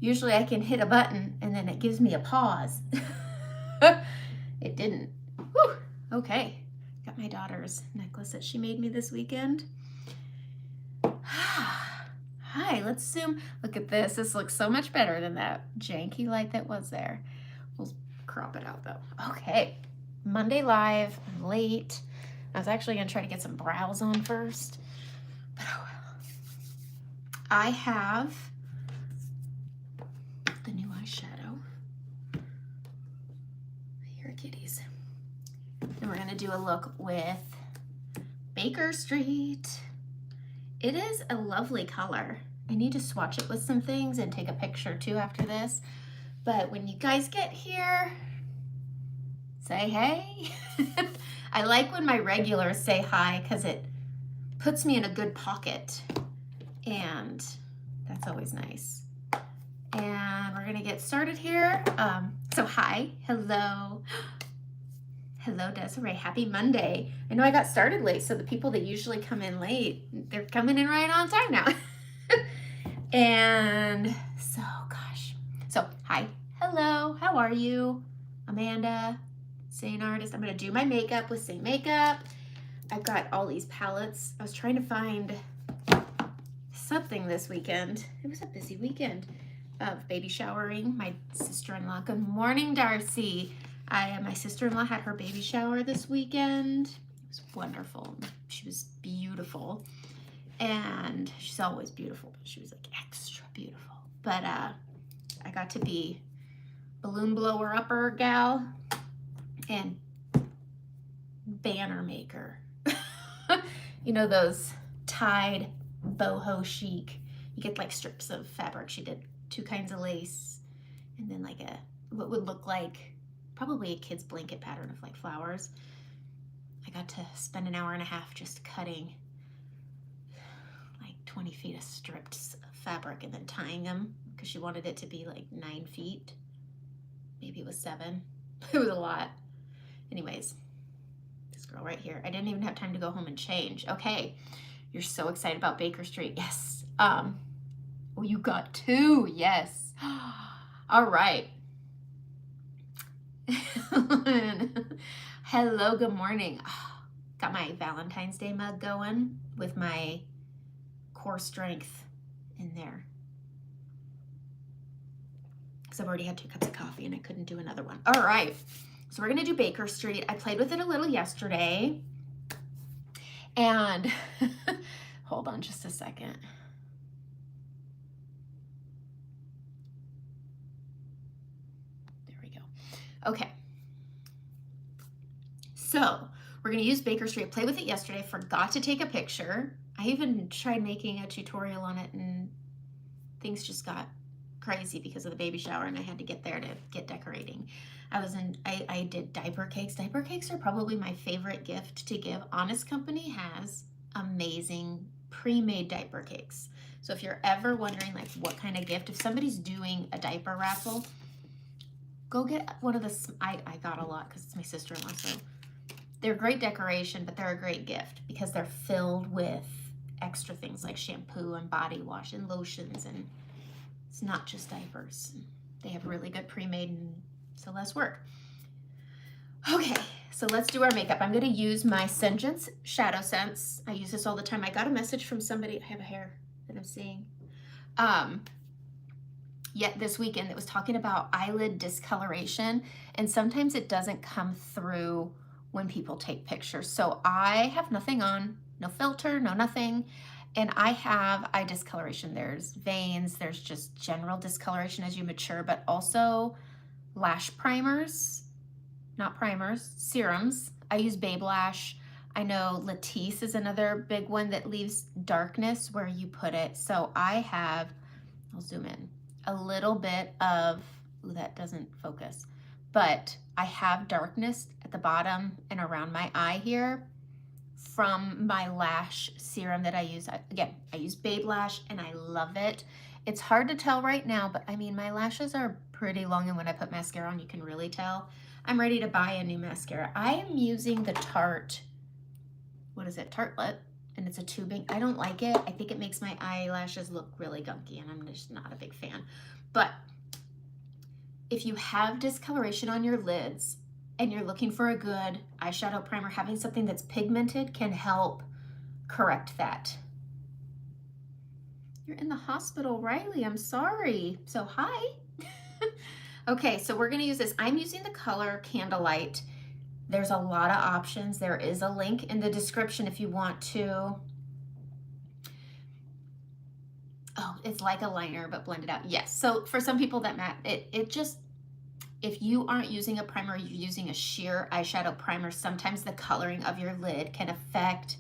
Usually I can hit a button and then it gives me a pause. It didn't. Whew. Okay, got my daughter's necklace that she made me this weekend. Hi, let's zoom. Look at this. This looks so much better than that janky light that was there. We'll crop it out though. Okay, Monday live. I'm late. I was actually gonna try to get some brows on first, but oh well. I have the new eyeshadow. Here, kitties. And we're gonna do a look with Baker Street. It is a lovely color. I need to swatch it with some things and take a picture too after this. But when you guys get here, say hey. I like when my regulars say hi because it puts me in a good pocket. And that's always nice. And we're gonna get started here. So hi, hello. Hello, Desiree. Happy Monday. I know I got started late, so the people that usually come in late, they're coming in right on time now. And so, gosh. So, hi. Hello. How are you? Amanda, Sane Artist. I'm going to do my makeup with Sane Makeup. I've got all these palettes. I was trying to find something this weekend. It was a busy weekend of baby showering. My sister-in-law. Good morning, Darcy. My sister-in-law had her baby shower this weekend. It was wonderful. She was beautiful. And she's always beautiful, but she was like extra beautiful. But I got to be balloon blower upper gal and banner maker. You know, those tied boho chic. You get like strips of fabric. She did 2 kinds of lace and then like what would look like probably a kid's blanket pattern of like flowers. I got to spend an hour and a half just cutting like 20 feet of stripped fabric and then tying them because she wanted it to be like 9 feet. Maybe it was 7. It was a lot. Anyways, this girl right here. I didn't even have time to go home and change. Okay, you're so excited about Baker Street. Yes. Oh, you got 2. Yes. All right. Hello, good morning. Got my Valentine's Day mug going with my core strength in there because I've already had 2 cups of coffee and I couldn't do another one. All right, so we're gonna do Baker Street. I played with it a little yesterday and hold on just a second. There we go. Okay. So we're gonna use Baker Street. I played with it yesterday, forgot to take a picture. I even tried making a tutorial on it and things just got crazy because of the baby shower and I had to get there to get decorating. I did diaper cakes. Diaper cakes are probably my favorite gift to give. Honest Company has amazing pre-made diaper cakes. So if you're ever wondering like what kind of gift, if somebody's doing a diaper raffle, go get one of the, I got a lot because it's my sister-in-law, so they're great decoration, but they're a great gift because they're filled with extra things like shampoo and body wash and lotions, and it's not just diapers. They have really good pre-made and so less work. Okay, so let's do our makeup. I'm gonna use my Sense Shadow Sense. I use this all the time. I got a message from somebody, I have a hair that I'm seeing, this weekend that was talking about eyelid discoloration, and sometimes it doesn't come through when people take pictures. So I have nothing on, no filter, no nothing, and I have eye discoloration. There's veins, there's just general discoloration as you mature, but also lash primers, not primers, serums. I use Babe Lash. I know Latisse is another big one that leaves darkness where you put it. So I have, I'll zoom in, a little bit of, ooh, that doesn't focus, but I have darkness at the bottom and around my eye here from my lash serum that I use. Again, I use Babe Lash and I love it. It's hard to tell right now, but I mean, my lashes are pretty long, and when I put mascara on, you can really tell. I'm ready to buy a new mascara. I am using the Tarte, what is it, Tartelette and it's a tubing. I don't like it. I think it makes my eyelashes look really gunky, and I'm just not a big fan. But if you have discoloration on your lids and you're looking for a good eyeshadow primer, having something that's pigmented can help correct that. You're in the hospital, Riley. I'm sorry. So hi. Okay, so we're going to use this. I'm using the color Candlelight. There's a lot of options. There is a link in the description if you want to. Oh, it's like a liner, but blended out. Yes. So for some people that it just, if you aren't using a primer, you're using a sheer eyeshadow primer, sometimes the coloring of your lid can affect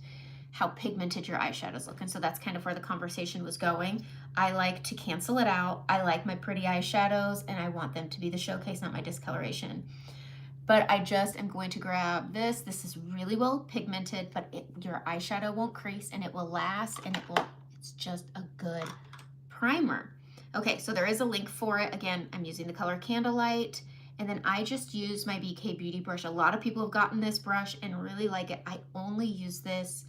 how pigmented your eyeshadows look. And so that's kind of where the conversation was going. I like to cancel it out. I like my pretty eyeshadows and I want them to be the showcase, not my discoloration. But I just am going to grab this. This is really well pigmented, but your eyeshadow won't crease and it will last, and it's just a good primer. Okay, so there is a link for it. Again, I'm using the color Candlelight, and then I just use my BK Beauty brush. A lot of people have gotten this brush and really like it. I only use this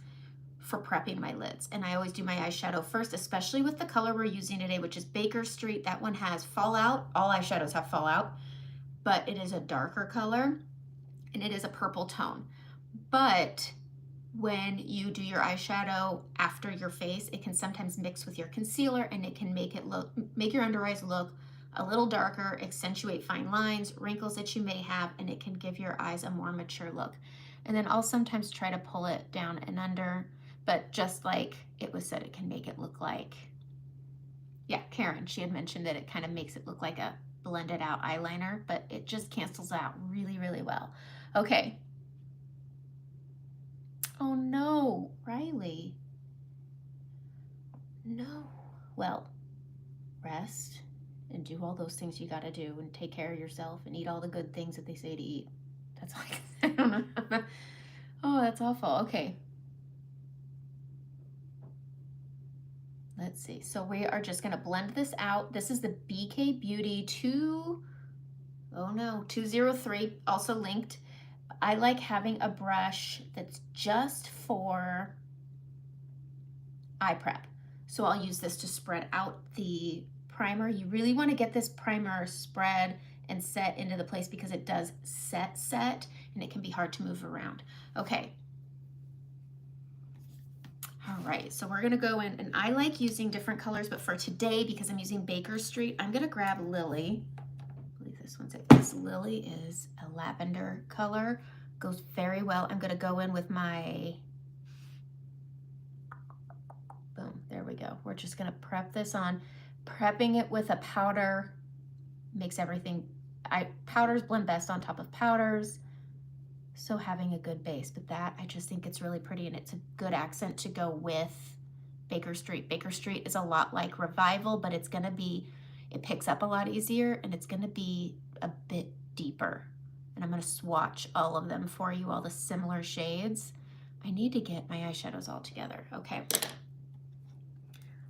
for prepping my lids, and I always do my eyeshadow first, especially with the color we're using today, which is Baker Street. That one has fallout. All eyeshadows have fallout, but it is a darker color and it is a purple tone. But when you do your eyeshadow after your face, it can sometimes mix with your concealer and it can make your under eyes look a little darker, accentuate fine lines, wrinkles that you may have, and it can give your eyes a more mature look. And then I'll sometimes try to pull it down and under, but just like it was said, it can make it look like, yeah, Karen, she had mentioned that it kind of makes it look like a blended out eyeliner, but it just cancels out really, really well. Okay. Oh no, Riley. No. Well, rest and do all those things you got to do and take care of yourself and eat all the good things that they say to eat. That's all I can say. I don't know. Oh, that's awful. Okay. Let's see. So we are just going to blend this out. This is the BK Beauty 203, also linked. I like having a brush that's just for eye prep. So I'll use this to spread out the primer. You really want to get this primer spread and set into the place because it does set, and it can be hard to move around. Okay. All right, so we're gonna go in, and I like using different colors, but for today, because I'm using Baker Street, I'm gonna grab Lily. I believe this one's it. This Lily is a lavender color. Goes very well. I'm gonna go in with my, boom, there we go. We're just gonna prep this on. Prepping it with a powder makes everything, powders blend best on top of powders. So having a good base, but that, I just think it's really pretty and it's a good accent to go with Baker Street. Baker Street is a lot like Revival, but it's gonna be, it picks up a lot easier and it's gonna be a bit deeper. And I'm gonna swatch all of them for you, all the similar shades. I need to get my eyeshadows all together. Okay,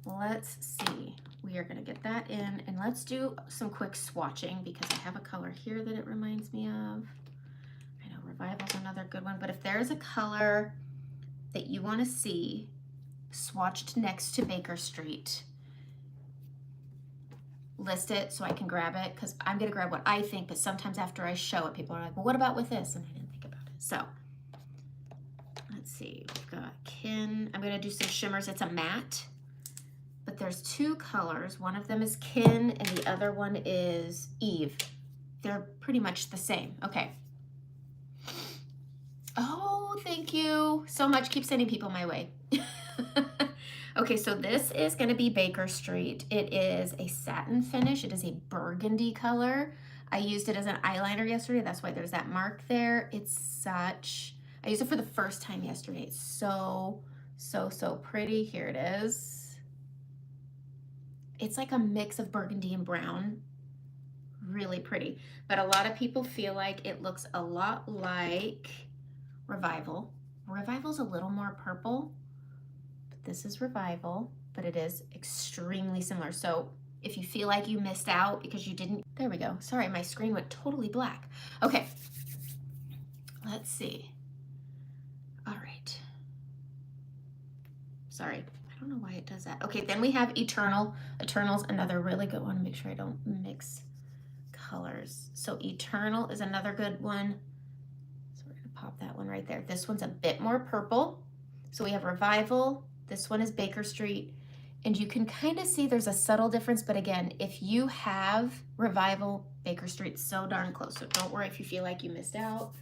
let's see. We are gonna get that in, and let's do some quick swatching because I have a color here that it reminds me of. Revival's another good one, but if there's a color that you want to see swatched next to Baker Street, list it so I can grab it, because I'm going to grab what I think, but sometimes after I show it, people are like, well, what about with this? And I didn't think about it. So let's see, we've got Kin. I'm going to do some shimmers. It's a matte, but there's two colors. One of them is Kin and the other one is Eve. They're pretty much the same. Okay. Oh, thank you so much. Keep sending people my way. Okay, so this is going to be Baker Street. It is a satin finish. It is a burgundy color. I used it as an eyeliner yesterday. That's why there's that mark there. It's such, I used it for the first time yesterday. It's so pretty. Here it is. It's like a mix of burgundy and brown. Really pretty. But a lot of people feel like it looks a lot like Revival. Revival's a little more purple, but this is Revival, but it is extremely similar. So if you feel like you missed out because you didn't, there we go. Sorry, my screen went totally black. Okay, let's see. All right. Sorry, I don't know why it does that. Okay, then we have Eternal. Eternal's another really good one. Make sure I don't mix colors. So Eternal is another good one. So we're gonna pop that one right there. This one's a bit more purple. So we have Revival. This one is Baker Street. And you can kind of see there's a subtle difference, but again, if you have Revival, Baker Street's so darn close. So don't worry if you feel like you missed out.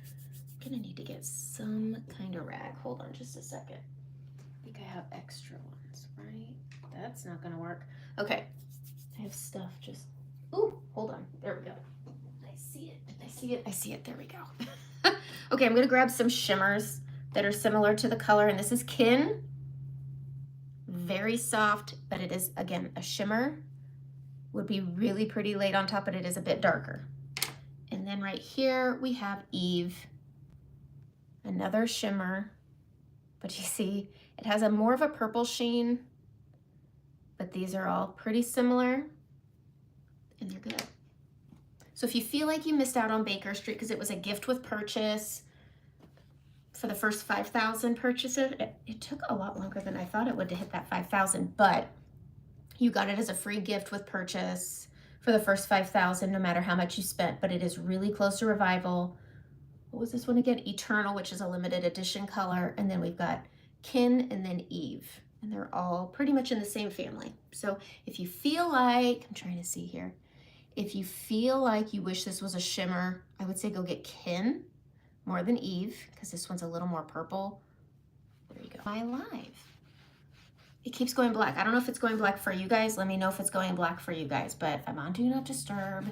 I'm gonna need to get some kind of rag. Hold on just a second. I think I have extra ones, right? That's not gonna work. Okay, I have stuff just, ooh, hold on, there we go. I see it, I see it, I see it, there we go. Okay, I'm gonna grab some shimmers that are similar to the color, and this is Kin. Very soft, but it is, again, a shimmer. Would be really pretty laid on top, but it is a bit darker. And then right here, we have Eve. Another shimmer, but you see, it has a more of a purple sheen, but these are all pretty similar, and they're good. So if you feel like you missed out on Baker Street because it was a gift with purchase for the first 5,000 purchases, it took a lot longer than I thought it would to hit that 5,000, but you got it as a free gift with purchase for the first 5,000, no matter how much you spent, but it is really close to Revival. What was this one again? Eternal, which is a limited edition color, and then we've got Kin and then Eve, and they're all pretty much in the same family. So if you feel like, I'm trying to see here, if you feel like you wish this was a shimmer, I would say go get Kin more than Eve, because this one's a little more purple. There you go. My Live. It keeps going black. I don't know if it's going black for you guys. Let me know if it's going black for you guys, but I'm on Do Not Disturb.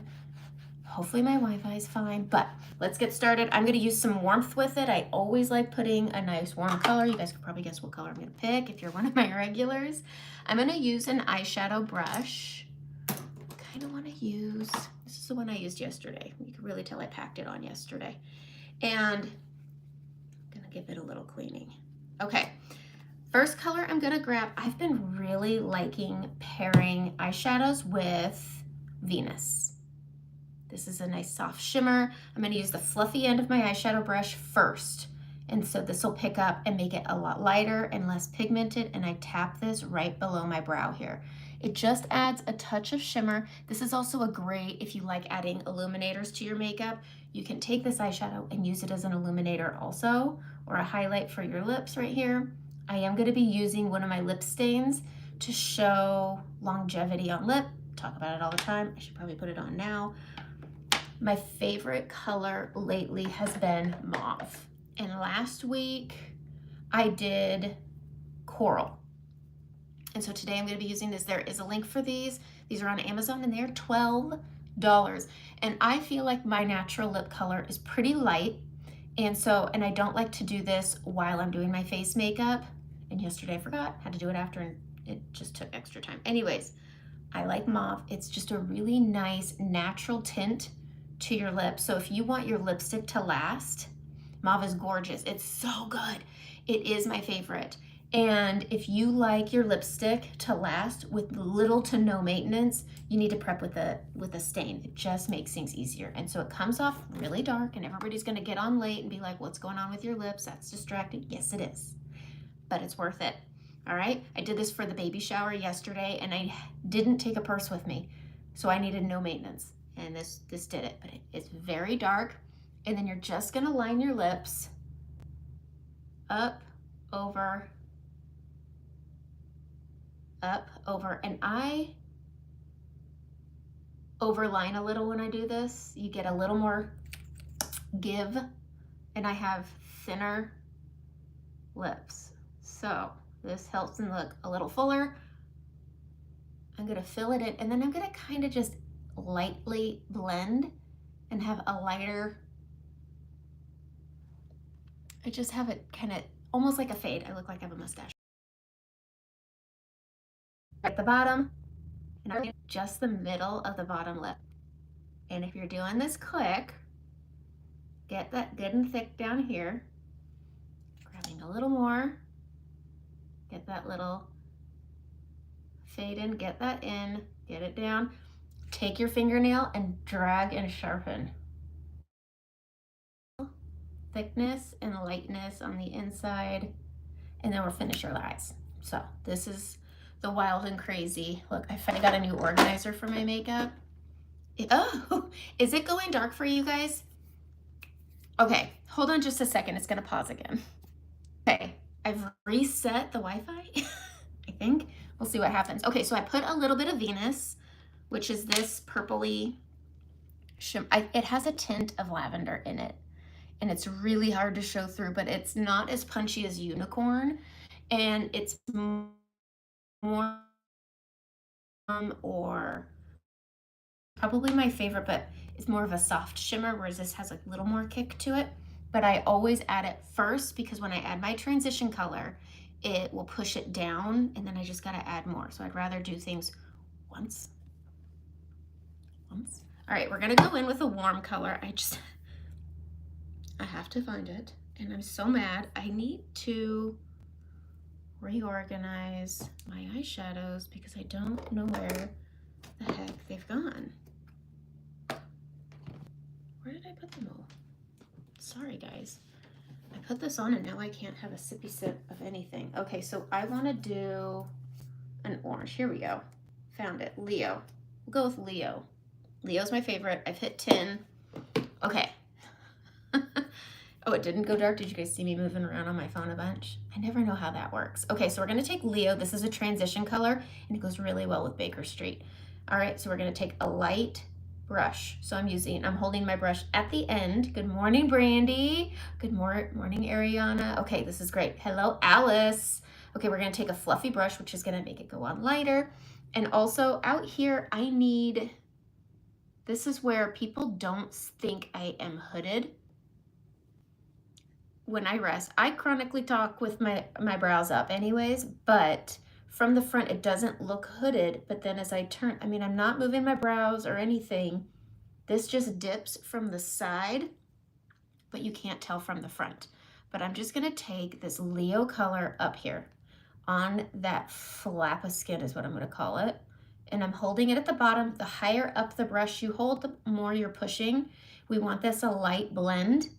Hopefully my Wi-Fi is fine, but let's get started. I'm gonna use some warmth with it. I always like putting a nice warm color. You guys could probably guess what color I'm gonna pick if you're one of my regulars. I'm gonna use an eyeshadow brush. Kind of wanna use, this is the one I used yesterday. You can really tell I packed it on yesterday. And I'm gonna give it a little cleaning. Okay, first color I'm gonna grab, I've been really liking pairing eyeshadows with Venus. This is a nice soft shimmer. I'm gonna use the fluffy end of my eyeshadow brush first. And so this will pick up and make it a lot lighter and less pigmented. And I tap this right below my brow here. It just adds a touch of shimmer. This is also a great, if you like adding illuminators to your makeup, you can take this eyeshadow and use it as an illuminator also, or a highlight for your lips right here. I am gonna be using one of my lip stains to show longevity on lip. Talk about it all the time. I should probably put it on now. My favorite color lately has been mauve. And last week I did coral. And so today I'm going to be using this. There is a link for these. These are on Amazon and they're $12. And I feel like my natural lip color is pretty light. And I don't like to do this while I'm doing my face makeup. And yesterday I forgot, had to do it after, and it just took extra time. Anyways, I like mauve. It's just a really nice natural tint to your lips. So if you want your lipstick to last, mauve is gorgeous. It's so good. It is my favorite. And if you like your lipstick to last with little to no maintenance, you need to prep with a stain. It just makes things easier. And so it comes off really dark and everybody's gonna get on late and be like, what's going on with your lips? That's distracting. Yes, it is, but it's worth it. All right, I did this for the baby shower yesterday and I didn't take a purse with me. So I needed no maintenance. And this did it, but it's very dark. And then you're just gonna line your lips up, over, and I overline a little when I do this. You get a little more give, and I have thinner lips. So this helps them look a little fuller. I'm gonna fill it in, and then I'm gonna kind of just lightly blend and have a lighter, I just have it kind of almost like a fade. I look like I have a mustache. At the bottom, and I'm just the middle of the bottom lip. And if you're doing this quick, get that good and thick down here, grabbing a little more, get that little fade in, get that in, get it down. Take your fingernail and drag and sharpen. Thickness and lightness on the inside, and then we'll finish your eyes. So this is the wild and crazy. Look, I finally got a new organizer for my makeup. Oh, is it going dark for you guys? Okay, hold on just a second. It's gonna pause again. Okay, I've reset the Wi-Fi, I think. We'll see what happens. Okay, so I put a little bit of Venus, which is this purpley shimmer. It has a tint of lavender in it, and it's really hard to show through, but it's not as punchy as Unicorn, and it's more or probably my favorite, but it's more of a soft shimmer, whereas this has a little more kick to it. But I always add it first because when I add my transition color, it will push it down, and then I just gotta add more. So I'd rather do things once. All right, we're gonna go in with a warm color. I have to find it, and I'm so mad. I need to reorganize my eyeshadows because I don't know where the heck they've gone. Where did I put them all? Sorry, guys. I put this on and now I can't have a sippy sip of anything. Okay, so I want to do an orange. Here we go. Found it. Leo. We'll go with Leo. Leo's my favorite. I've hit 10. Okay. Oh, it didn't go dark. Did you guys see me moving around on my phone a bunch? I never know how that works. Okay, so we're going to take Leo. This is a transition color, and it goes really well with Baker Street. All right, so we're going to take a light brush. So I'm holding my brush at the end. Good morning, Brandy. Good morning, Ariana. Okay, this is great. Hello, Alice. Okay, we're going to take a fluffy brush, which is going to make it go on lighter. And also out here, this is where people don't think I am hooded. When I rest, I chronically talk with my brows up anyways, but from the front, it doesn't look hooded. But then as I turn, I'm not moving my brows or anything. This just dips from the side, but you can't tell from the front. But I'm just gonna take this Leo color up here on that flap of skin is what I'm gonna call it. And I'm holding it at the bottom. The higher up the brush you hold, the more you're pushing. We want this a light blend.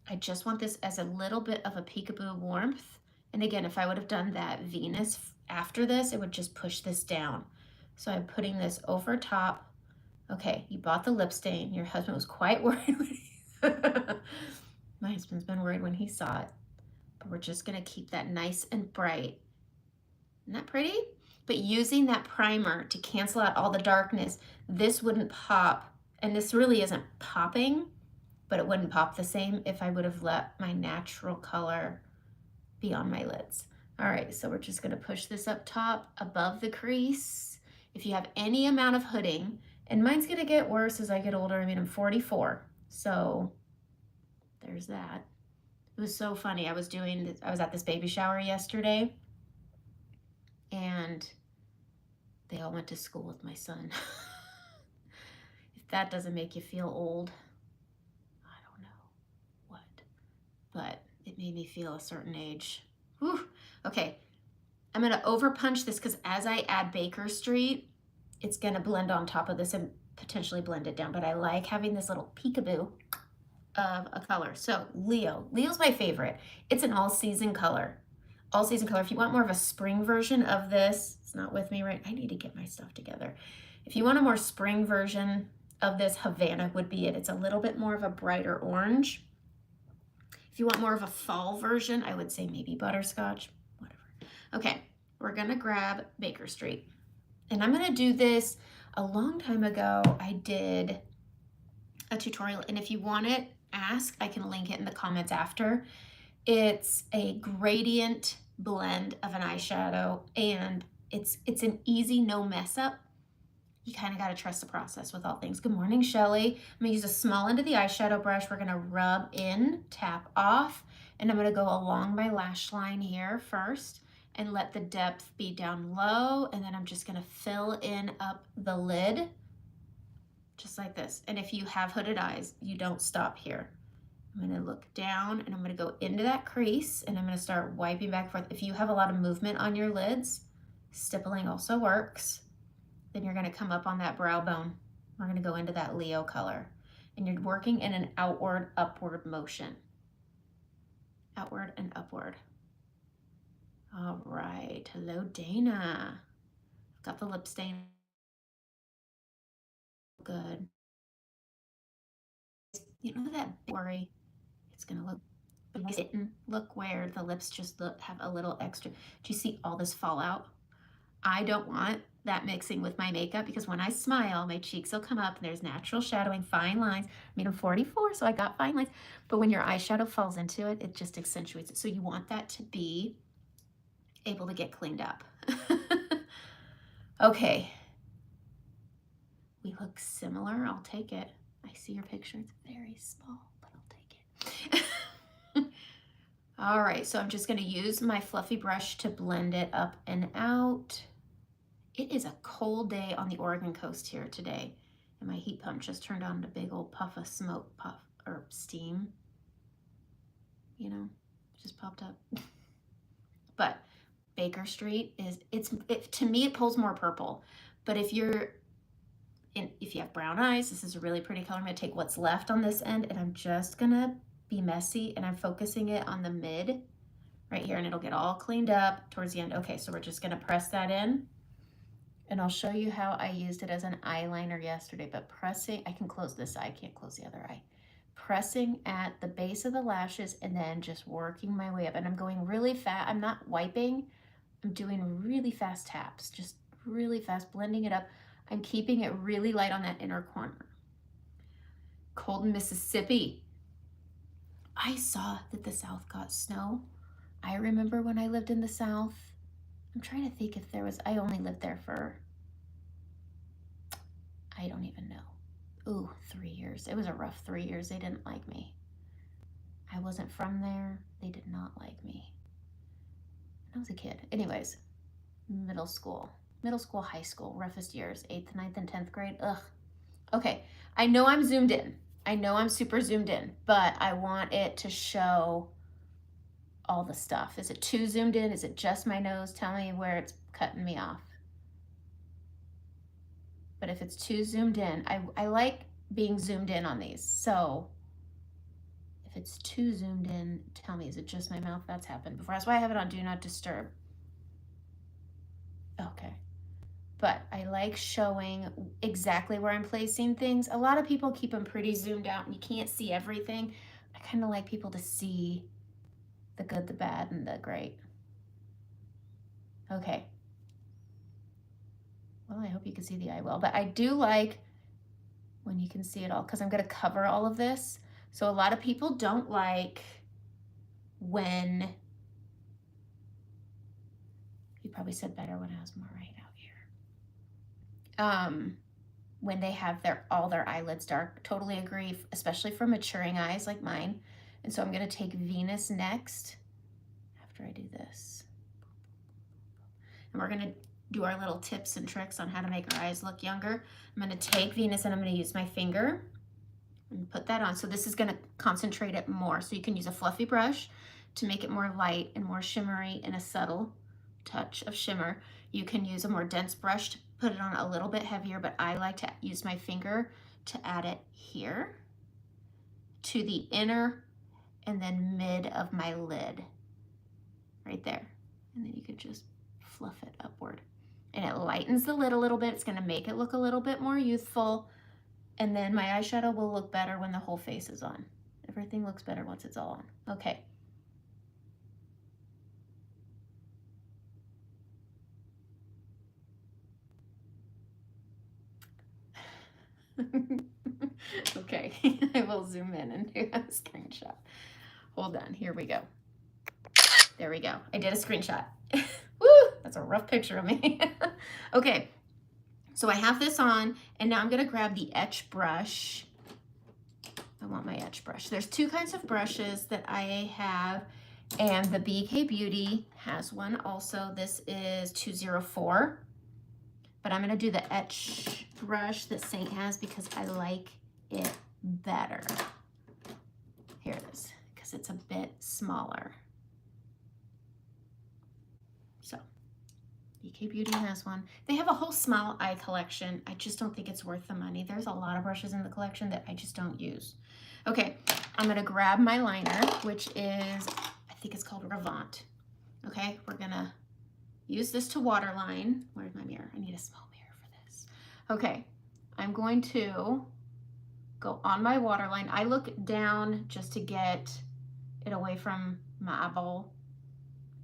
I just want this as a little bit of a peekaboo warmth. And again, if I would have done that Venus after this, it would just push this down. So I'm putting this over top. Okay, you bought the lip stain. Your husband was quite worried when my husband's been worried when he saw it. But we're just gonna keep that nice and bright. Isn't that pretty? But using that primer to cancel out all the darkness, this wouldn't pop. And this really isn't popping, but it wouldn't pop the same if I would have let my natural color be on my lids. All right, so we're just gonna push this up top above the crease. If you have any amount of hooding, and mine's gonna get worse as I get older. I'm 44, so there's that. It was so funny. I was at this baby shower yesterday, and they all went to school with my son. If that doesn't make you feel old, but it made me feel a certain age. Whew. Okay, I'm gonna over punch this because as I add Baker Street, it's gonna blend on top of this and potentially blend it down, but I like having this little peekaboo of a color. So Leo's my favorite. It's an all-season color. All-season color. If you want more of a spring version of this, it's not with me right. I need to get my stuff together. If you want a more spring version of this, Havana would be it. It's a little bit more of a brighter orange. If you want more of a fall version, I would say maybe butterscotch, whatever. Okay, we're gonna grab Baker Street. And I'm gonna do this a long time ago. I did a tutorial, and if you want it, ask. I can link it in the comments after. It's a gradient blend of an eyeshadow, and it's an easy, no mess up. You kind of got to trust the process with all things. Good morning, Shelly. I'm going to use a small end of the eyeshadow brush. We're going to rub in, tap off, and I'm going to go along my lash line here first and let the depth be down low, and then I'm just going to fill in up the lid just like this. And if you have hooded eyes, you don't stop here. I'm going to look down, and I'm going to go into that crease, and I'm going to start wiping back and forth. If you have a lot of movement on your lids, stippling also works. Then you're going to come up on that brow bone. We're going to go into that Leo color. And you're working in an outward, upward motion. Outward and upward. All right, hello Dana. Got the lip stain. Good. You know that worry, it's gonna look, look where the lips just have a little extra. Do you see all this fallout? I don't want that mixing with my makeup because when I smile, my cheeks will come up and there's natural shadowing, fine lines. I mean, I'm 44, so I got fine lines. But when your eyeshadow falls into it, it just accentuates it. So you want that to be able to get cleaned up. Okay. We look similar. I'll take it. I see your picture. It's very small, but I'll take it. All right, so I'm just going to use my fluffy brush to blend it up and out. It is a cold day on the Oregon coast here today, and my heat pump just turned on a big old puff of smoke, or steam. You know, just popped up. But Baker Street is, to me, it pulls more purple. But if you have brown eyes, this is a really pretty color. I'm gonna take what's left on this end and I'm just gonna be messy and I'm focusing it on the mid right here and it'll get all cleaned up towards the end. Okay, so we're just gonna press that in and I'll show you how I used it as an eyeliner yesterday, but pressing, I can close this eye, I can't close the other eye. Pressing at the base of the lashes and then just working my way up. And I'm going really fast, I'm not wiping, I'm doing really fast taps, just really fast, blending it up. I'm keeping it really light on that inner corner. Cold Mississippi. I saw that the South got snow. I remember when I lived in the South. I'm trying to think if there was, I only lived there for, I don't even know. Ooh, 3 years. It was a rough 3 years. They didn't like me. I wasn't from there. They did not like me. I was a kid. Anyways, middle school, high school, roughest years, 8th, 9th, and 10th grade. Ugh. Okay, I know I'm zoomed in. I know I'm super zoomed in, but I want it to show all the stuff. Is it too zoomed in? Is it just my nose? Tell me where it's cutting me off. But if it's too zoomed in, I like being zoomed in on these. So if it's too zoomed in, tell me, is it just my mouth? That's happened before. That's why I have it on Do Not Disturb. Okay. But I like showing exactly where I'm placing things. A lot of people keep them pretty zoomed out and you can't see everything. I kind of like people to see the good, the bad, and the great. Okay. Well, I hope you can see the eye well, but I do like when you can see it all because I'm going to cover all of this. So a lot of people don't like when, you probably said better when I was more right out here. When they have all their eyelids dark, totally agree, especially for maturing eyes like mine. And so I'm going to take Venus next after I do this. And we're going to do our little tips and tricks on how to make our eyes look younger. I'm going to take Venus and I'm going to use my finger and put that on. So this is going to concentrate it more. So you can use a fluffy brush to make it more light and more shimmery and a subtle touch of shimmer. You can use a more dense brush to put it on a little bit heavier, but I like to use my finger to add it here to the inner and then mid of my lid right there. And then you could just fluff it upward. And it lightens the lid a little bit. It's going to make it look a little bit more youthful. And then my eyeshadow will look better when the whole face is on. Everything looks better once it's all on. Okay. Okay, I will zoom in and do a screenshot. Hold on, here we go. There we go. I did a screenshot. Woo, that's a rough picture of me. Okay, so I have this on, and now I'm gonna grab the etch brush. I want my etch brush. There's two kinds of brushes that I have, and the BK Beauty has one also. This is 204, but I'm gonna do the etch brush that Saint has because I like it better. Here it is, because it's a bit smaller. So, BK Beauty has one. They have a whole Smile Eye collection. I just don't think it's worth the money. There's a lot of brushes in the collection that I just don't use. Okay, I'm gonna grab my liner, which is, I think it's called Revant. Okay, we're gonna use this to waterline. Where's my mirror? I need a small mirror for this. Okay, I'm going to go on my waterline. I look down just to get it away from my eyeball,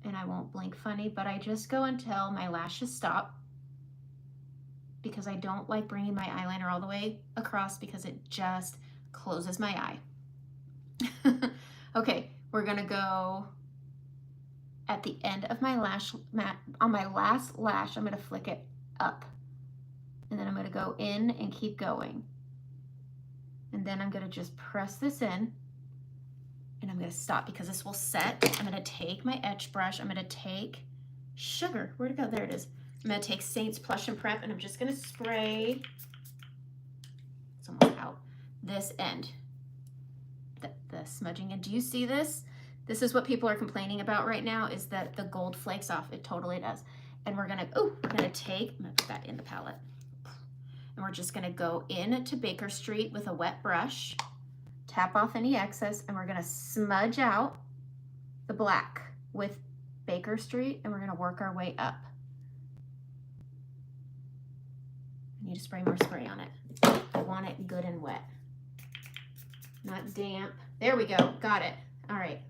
and I won't blink funny, but I just go until my lashes stop, because I don't like bringing my eyeliner all the way across because it just closes my eye. Okay, we're gonna go at the end of my lash mat. On my last lash, I'm gonna flick it up, and then I'm gonna go in and keep going. And then I'm gonna just press this in, and I'm gonna stop because this will set. I'm gonna take my etch brush. I'm gonna take Sugar. Where'd it go? There it is. I'm gonna take Saints Plush and Prep, and I'm just gonna spray, it's almost out, this end, the smudging. And do you see this? This is what people are complaining about right now, is that the gold flakes off. It totally does. And we're gonna take, I'm gonna put that in the palette. And we're just gonna go into Baker Street with a wet brush, tap off any excess, and we're gonna smudge out the black with Baker Street, and we're gonna work our way up. I need to spray more spray on it. I want it good and wet, not damp. There we go, got it. All right.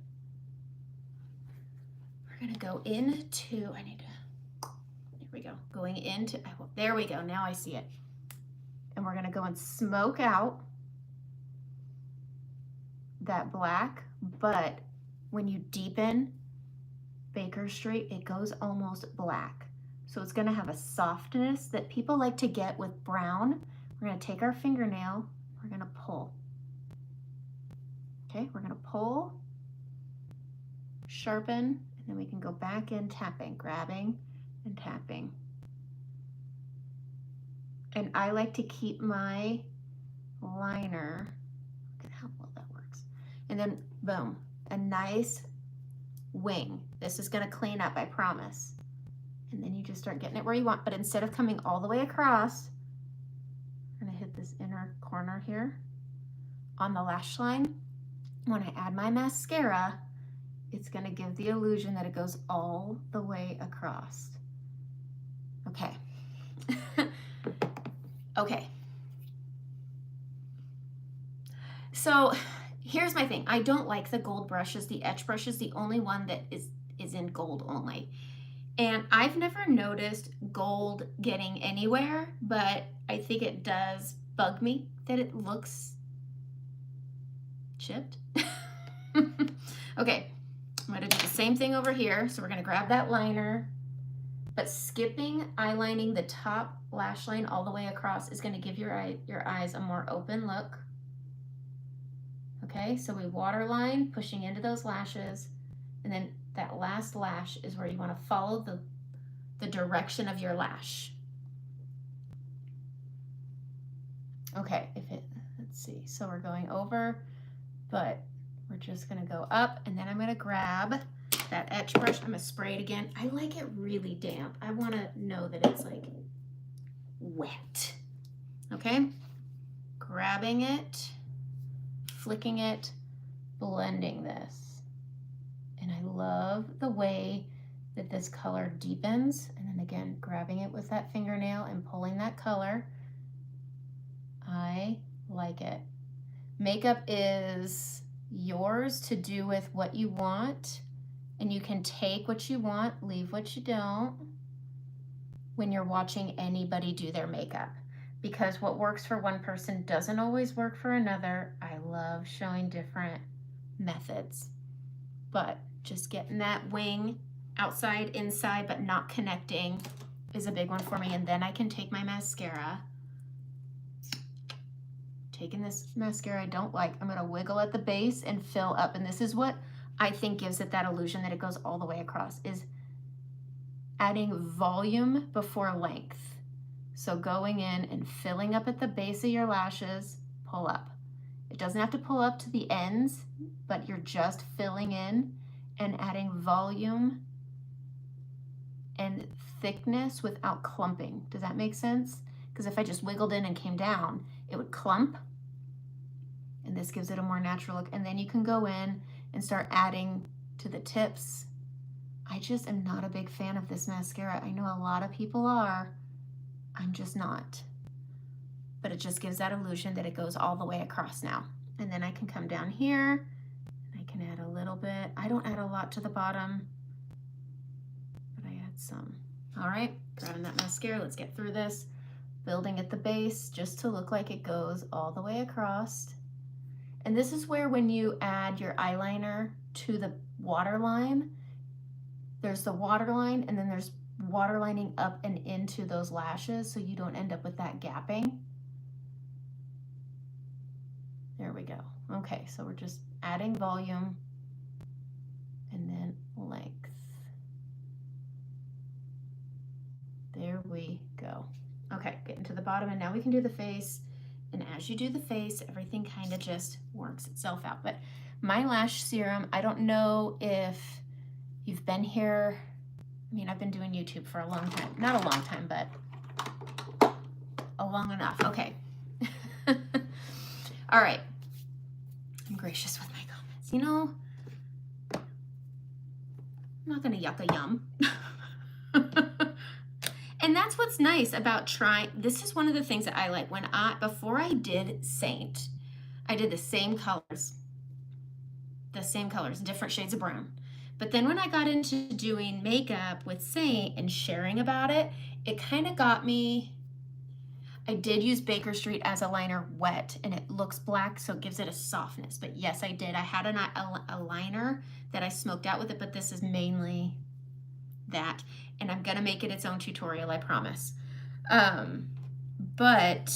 We're gonna go into, there we go, going into, there we go, now I see it. And we're gonna go and smoke out that black, but when you deepen Baker Street, it goes almost black. So it's gonna have a softness that people like to get with brown. We're gonna take our fingernail, we're gonna pull. Okay, we're gonna pull, sharpen, and then we can go back in tapping, grabbing and tapping. And I like to keep my liner, look at how well that works. And then boom, a nice wing. This is gonna clean up, I promise. And then you just start getting it where you want, but instead of coming all the way across, I'm gonna hit this inner corner here on the lash line. When I add my mascara, it's gonna give the illusion that it goes all the way across. Okay. Okay. So here's my thing. I don't like the gold brushes. The etch brush is the only one that is in gold only. And I've never noticed gold getting anywhere, but I think it does bug me that it looks chipped. Okay, I'm gonna do the same thing over here. So we're gonna grab that liner, but skipping eyelining the top lash line all the way across is gonna give your eyes a more open look. Okay, so we waterline, pushing into those lashes, and then that last lash is where you want to follow the direction of your lash. Okay, let's see, so we're going over, but we're just gonna go up, and then I'm gonna grab that etch brush. I'm gonna spray it again. I like it really damp. I wanna know that it's like wet. Okay, grabbing it, flicking it, blending this. And I love the way that this color deepens. And then again, grabbing it with that fingernail and pulling that color. I like it. Makeup is yours to do with what you want. And you can take what you want, leave what you don't when you're watching anybody do their makeup. Because what works for one person doesn't always work for another. I love showing different methods. But just getting that wing outside, inside, but not connecting is a big one for me. And then I can take my mascara. Taking this mascara I don't like, I'm gonna wiggle at the base and fill up. And this is what I think gives it that illusion that it goes all the way across, is adding volume before length. So going in and filling up at the base of your lashes, pull up. It doesn't have to pull up to the ends, but you're just filling in and adding volume and thickness without clumping. Does that make sense? Because if I just wiggled in and came down, it would clump. And this gives it a more natural look. And then you can go in and start adding to the tips. I just am not a big fan of this mascara. I know a lot of people are. I'm just not. But it just gives that illusion that it goes all the way across now. And then I can come down here, and I can add a little bit. I don't add a lot to the bottom, but I add some. All right, grabbing that mascara, let's get through this. Building at the base just to look like it goes all the way across. And this is where when you add your eyeliner to the waterline, there's the waterline and then there's waterlining up and into those lashes so you don't end up with that gapping. There we go. Okay, so we're just adding volume and then length. There we go. Okay, getting to the bottom, and now we can do the face. And as you do the face, everything kind of just works itself out. But my lash serum, I don't know if you've been here. I mean, I've been doing YouTube for a long time. Not a long time, but a long enough. Okay. All right. I'm gracious with my comments. You know, I'm not going to yuck a yum. And that's what's nice about trying. This is one of the things that I like. Before I did Saint, I did the same colors, different shades of brown. But then when I got into doing makeup with Saint and sharing about it, it kind of got me. I did use Baker Street as a liner wet, and it looks black, so it gives it a softness. But yes, I did. I had a liner that I smoked out with it, but this is mainly that. And I'm gonna make it its own tutorial, I promise. But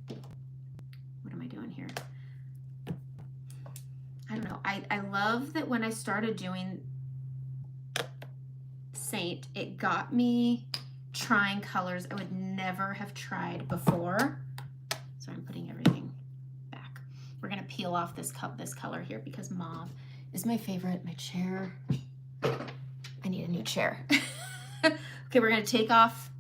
what am I doing here? I don't know. I love that when I started doing Saint, it got me trying colors I would never have tried before. So I'm putting everything back. We're gonna peel off this color here because mauve is my favorite. My chair. I need a new chair. Okay, we're gonna take off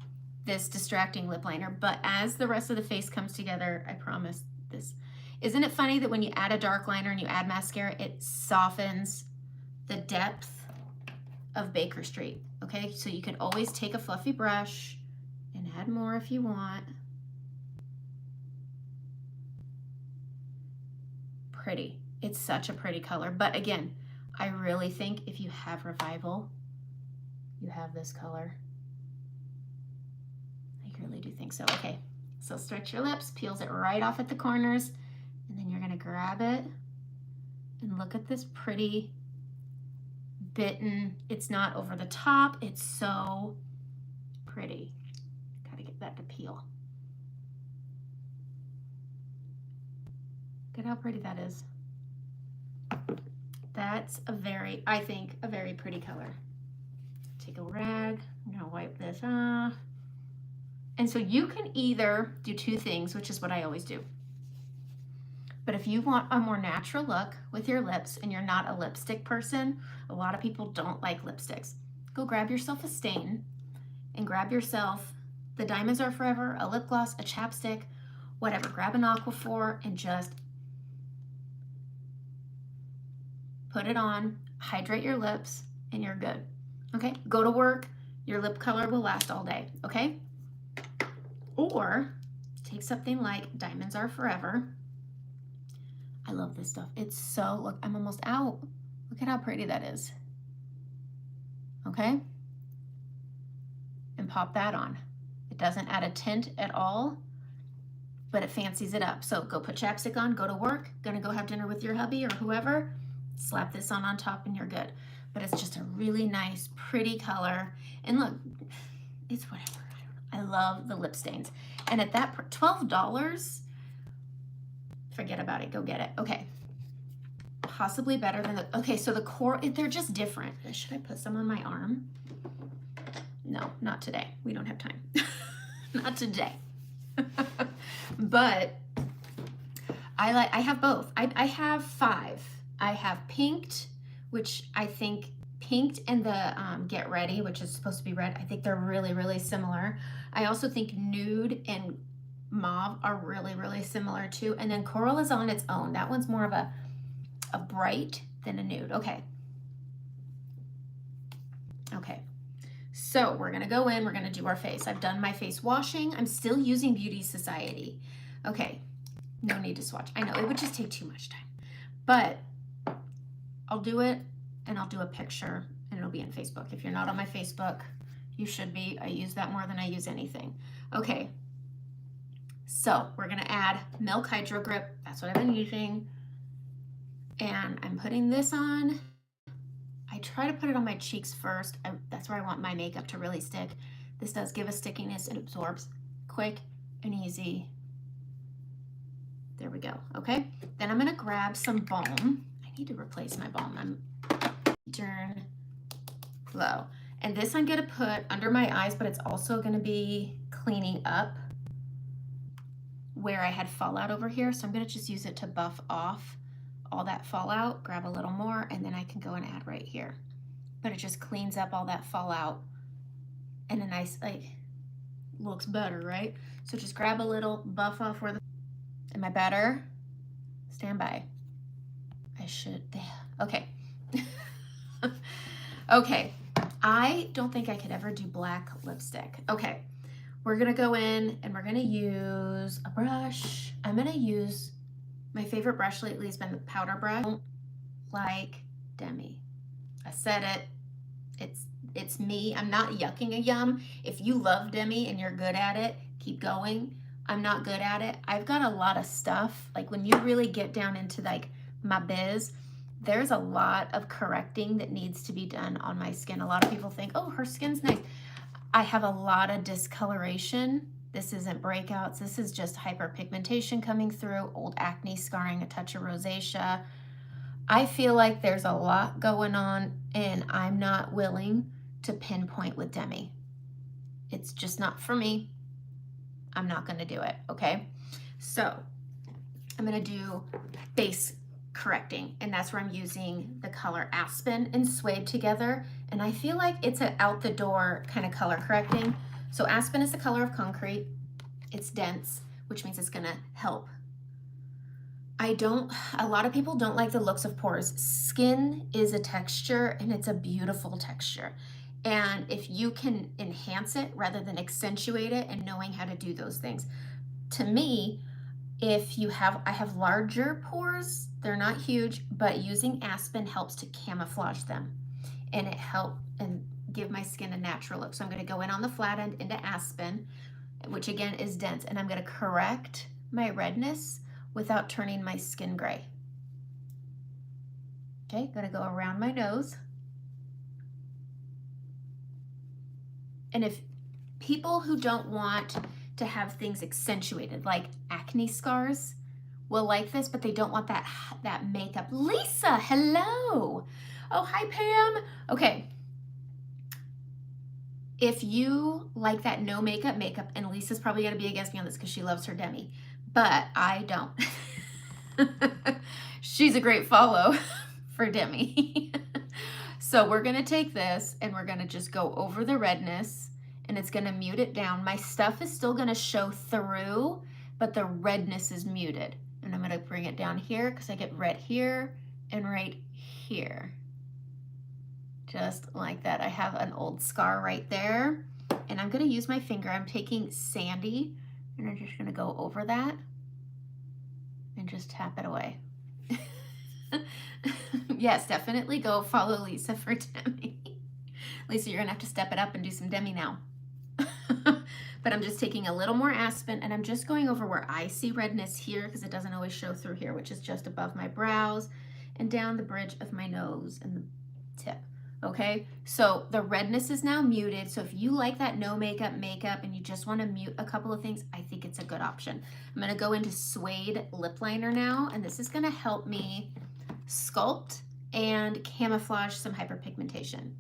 this distracting lip liner, but as the rest of the face comes together, I promise this. Isn't it funny that when you add a dark liner and you add mascara, it softens the depth of Baker Street, okay? So you can always take a fluffy brush and add more if you want. Pretty. It's such a pretty color, but again, I really think if you have Revival, you have this color. I really do think so. Okay, so stretch your lips, peels it right off at the corners, and then you're gonna grab it and look at this pretty bitten. It's not over the top, it's so pretty. Gotta get that to peel. Look at how pretty that is. That's I think, a very pretty color. Take a rag, I'm gonna wipe this off. And so you can either do two things, which is what I always do. But if you want a more natural look with your lips and you're not a lipstick person, a lot of people don't like lipsticks. Go grab yourself a stain and grab yourself the Diamonds Are Forever, a lip gloss, a chapstick, whatever. Grab an Aquaphor and just put it on, hydrate your lips, and you're good. Okay, go to work, your lip color will last all day, okay? Or take something like Diamonds Are Forever. I love this stuff. It's so, look, I'm almost out. Look at how pretty that is. Okay? And pop that on. It doesn't add a tint at all, but it fancies it up. So go put chapstick on, go to work, gonna go have dinner with your hubby or whoever, slap this on top and you're good. But it's just a really nice, pretty color. And look, it's whatever. I love the lip stains. And at that $12, forget about it, go get it. Okay, possibly better than okay, so the core, they're just different. Should I put some on my arm? No, not today. We don't have time. Not today. But I have both. I have 5. I have pinked, which I think pinked and the Get Ready, which is supposed to be red. I think they're really, really similar. I also think nude and mauve are really, really similar too. And then coral is on its own. That one's more of a bright than a nude. Okay. Okay, so we're gonna go in, we're gonna do our face. I've done my face washing. I'm still using Beauty Society. Okay, no need to swatch. I know, it would just take too much time. But I'll do it, and I'll do a picture, and it'll be in Facebook. If you're not on my Facebook, you should be. I use that more than I use anything. Okay, so we're gonna add Milk Hydro Grip. That's what I've been using. And I'm putting this on. I try to put it on my cheeks first. That's where I want my makeup to really stick. This does give a stickiness. It absorbs quick and easy. There we go. Okay, then I'm gonna grab some balm. I need to replace my balm. Turn low. And this I'm gonna put under my eyes, but it's also gonna be cleaning up where I had fallout over here. So I'm gonna just use it to buff off all that fallout, grab a little more, and then I can go and add right here. But it just cleans up all that fallout and a nice, like, looks better, right? So just grab a little, buff off where the, am I better? Stand by. I should, okay. Okay, I don't think I could ever do black lipstick. Okay, we're gonna go in and we're gonna use a brush. I'm gonna use, my favorite brush lately has been the powder brush. I don't like Demi. I said it. It's me. I'm not yucking a yum. If you love Demi and you're good at it, keep going. I'm not good at it. I've got a lot of stuff. Like when you really get down into like my biz, there's a lot of correcting that needs to be done on my skin. A lot of people think, oh, her skin's nice. I have a lot of discoloration. This isn't breakouts. This is just hyperpigmentation coming through, old acne scarring, a touch of rosacea. I feel like there's a lot going on and I'm not willing to pinpoint with Demi. It's just not for me. I'm not gonna do it, okay? So I'm gonna do base correcting, and that's where I'm using the color Aspen and Suede together, and I feel like it's an out the door kind of color correcting. So Aspen is the color of concrete. It's dense, which means it's gonna help. A lot of people don't like the looks of pores. Skin is a texture and it's a beautiful texture. And if you can enhance it rather than accentuate it and knowing how to do those things. To me, I have larger pores, they're not huge, but using Aspen helps to camouflage them. And it helps and give my skin a natural look. So I'm gonna go in on the flat end into Aspen, which again is dense, and I'm gonna correct my redness without turning my skin gray. Okay, gonna go around my nose. And if people who don't want to have things accentuated, like acne scars, will like this, but they don't want that makeup. Lisa, hello. Oh, hi, Pam. Okay. If you like that no makeup, and Lisa's probably gonna be against me on this because she loves her Demi, but I don't. She's a great follow for Demi. So we're gonna take this and we're gonna just go over the redness and it's gonna mute it down. My stuff is still gonna show through, but the redness is muted. And I'm gonna bring it down here because I get red here and right here. Just like that. I have an old scar right there. And I'm gonna use my finger. I'm taking Sandy and I'm just gonna go over that and just tap it away. Yes, definitely go follow Lisa for Demi. Lisa, you're gonna have to step it up and do some Demi now. But I'm just taking a little more Aspen and I'm just going over where I see redness here because it doesn't always show through here, which is just above my brows and down the bridge of my nose and the tip. Okay, so the redness is now muted. So if you like that no makeup and you just want to mute a couple of things, I think it's a good option. I'm going to go into Suede lip liner now, and this is going to help me sculpt and camouflage some hyperpigmentation.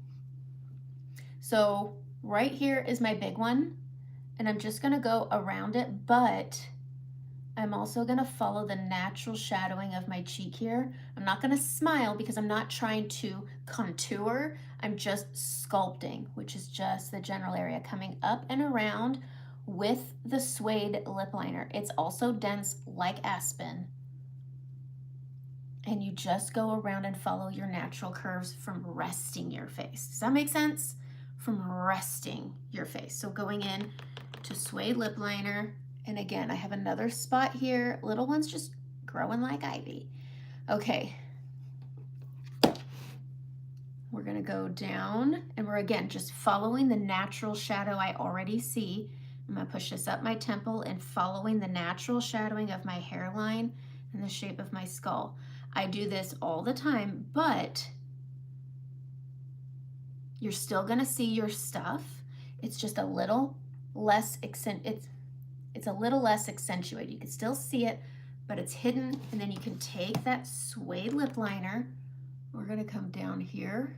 So right here is my big one, and I'm just going to go around it, but I'm also gonna follow the natural shadowing of my cheek here. I'm not gonna smile because I'm not trying to contour. I'm just sculpting, which is just the general area coming up and around with the Suede lip liner. It's also dense like Aspen. And you just go around and follow your natural curves from resting your face. Does that make sense? from resting your face. So going in to Suede Lip Liner, and again, I have another spot here. Little one's just growing like ivy. Okay. We're gonna go down, and we're again just following the natural shadow I already see. I'm gonna push this up my temple and following the natural shadowing of my hairline and the shape of my skull. I do this all the time, but you're still gonna see your stuff. It's just a little less it's a little less accentuated. You can still see it, but it's hidden. And then you can take that Suede lip liner. We're gonna come down here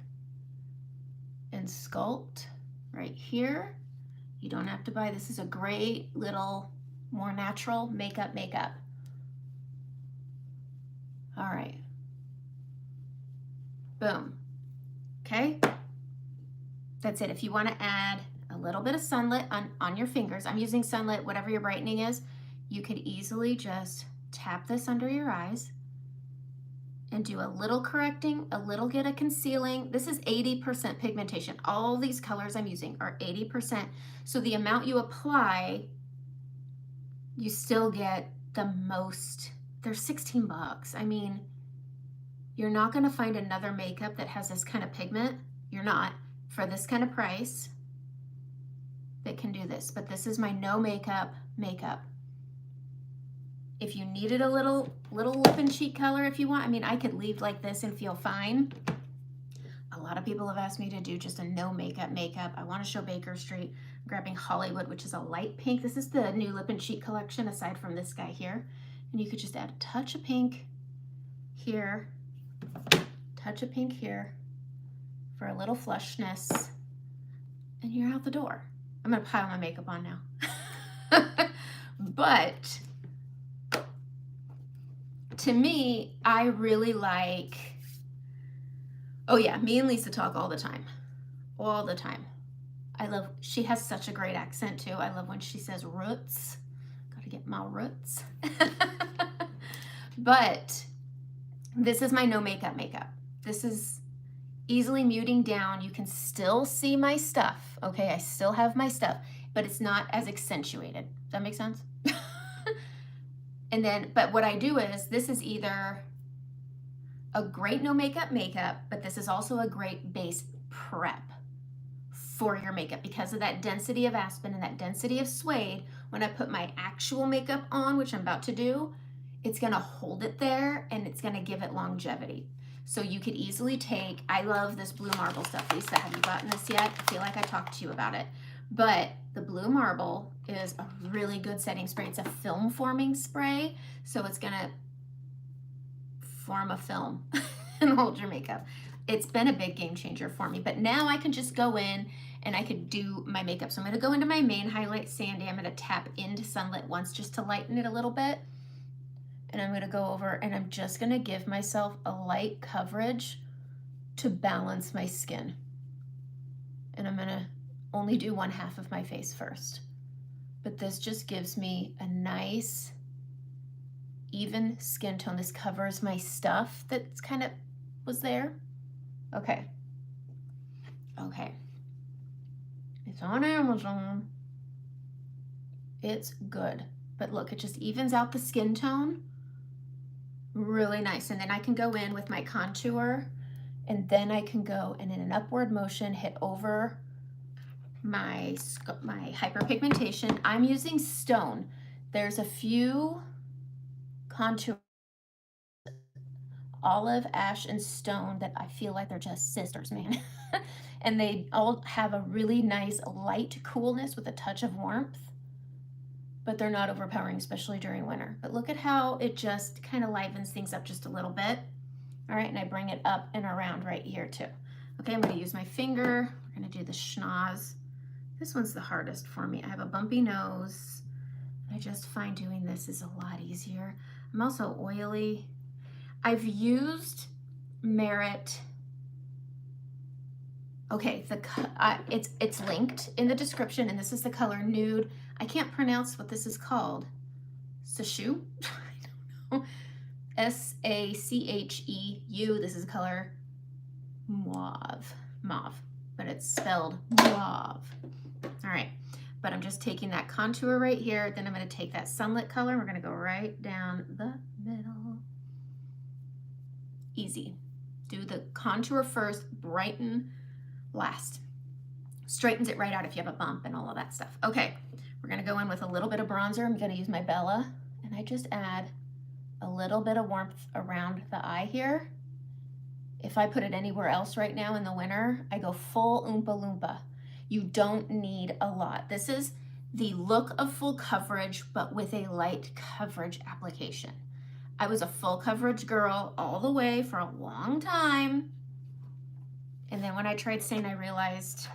and sculpt right here. You don't have to buy, this is a great little, more natural makeup. All right. Boom. Okay. That's it. If you want to add a little bit of sunlit on your fingers, I'm using sunlit, whatever your brightening is, you could easily just tap this under your eyes and do a little correcting, a little bit of concealing. This is 80% pigmentation. All these colors I'm using are 80%. So the amount you apply, you still get the most. They're 16 bucks. I mean, you're not gonna find another makeup that has this kind of pigment. You're not, for this kind of price, that can do this. But this is my no makeup. If you needed a little lip and cheek color, if you want, I mean, I could leave like this and feel fine. A lot of people have asked me to do just a no makeup. I want to show Baker Street. I'm grabbing Hollywood, which is a light pink. This is the new lip and cheek collection aside from this guy here. And you could just add a touch of pink here, touch of pink here for a little flushness, and you're out the door. I'm gonna pile my makeup on now. But to me, I really like, oh yeah, me and Lisa talk all the time. I love, she has such a great accent too. I love when she says roots. Gotta get my roots. But this is my no makeup. This is easily muting down. You can still see my stuff, okay? I still have my stuff, but it's not as accentuated. Does that make sense? And then, but what I do is, this is either a great no makeup, but this is also a great base prep for your makeup because of that density of aspen and that density of suede. When I put my actual makeup on, which I'm about to do, it's gonna hold it there and it's gonna give it longevity. So you could easily take, I love this blue marble stuff. Lisa, have you gotten this yet? I feel like I talked to you about it. But the blue marble is a really good setting spray. It's a film forming spray. So it's gonna form a film and hold your makeup. It's been a big game changer for me. But now I can just go in and I could do my makeup. So I'm gonna go into my main highlight Sandy. I'm gonna tap into Sunlit once just to lighten it a little bit. And I'm gonna go over and I'm just gonna give myself a light coverage to balance my skin. And I'm gonna only do one half of my face first. But this just gives me a nice, even skin tone. This covers my stuff that's kind of was there. Okay. It's on Amazon. It's good. But look, it just evens out the skin tone. Really nice. And then I can go in with my contour and then I can go and in an upward motion hit over my hyperpigmentation. I'm using Stone. There's a few contour, Olive, Ash, and Stone that I feel like they're just sisters, man. And they all have a really nice light coolness with a touch of warmth, but they're not overpowering, especially during winter. But look at how it just kind of livens things up just a little bit. All right, and I bring it up and around right here too. Okay, I'm gonna use my finger. We're gonna do the schnoz. This one's the hardest for me. I have a bumpy nose. I just find doing this is a lot easier. I'm also oily. I've used Merit. Okay, it's linked in the description, and this is the color Nude. I can't pronounce what this is called. Sacheu? I don't know. S-A-C-H-E-U. This is color Mauve. but it's spelled mauve. All right, but I'm just taking that contour right here. Then I'm going to take that sunlit color. We're going to go right down the middle. Easy. Do the contour first, brighten last. Straightens it right out if you have a bump and all of that stuff. Okay, we're going to go in with a little bit of bronzer. I'm going to use my Bella, and I just add a little bit of warmth around the eye here. If I put it anywhere else right now in the winter, I go full Oompa Loompa. You don't need a lot. This is the look of full coverage, but with a light coverage application. I was a full coverage girl all the way for a long time. And then when I tried Saint, I realized,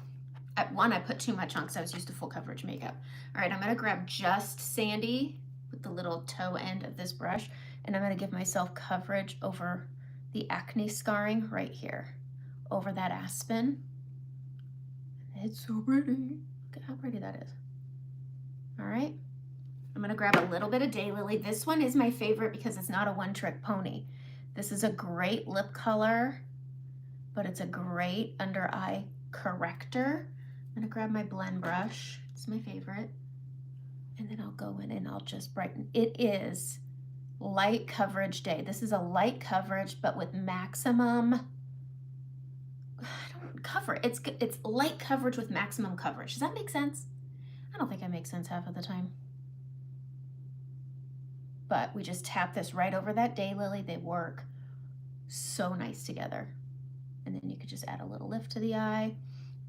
at one, I put too much on because I was used to full coverage makeup. All right, I'm gonna grab just Sandy with the little toe end of this brush, and I'm gonna give myself coverage over the acne scarring right here, over that aspen. It's so pretty. Look at how pretty that is. All right. I'm gonna grab a little bit of Daylily. This one is my favorite because it's not a one-trick pony. This is a great lip color, but it's a great under eye corrector. I'm gonna grab my blend brush. It's my favorite. And then I'll go in and I'll just brighten. It is light coverage day. This is a light coverage, but with maximum, it's light coverage with maximum coverage. Does that make sense? I don't think I make sense half of the time. But we just tap this right over that Daylily. They work so nice together. And then you could just add a little lift to the eye.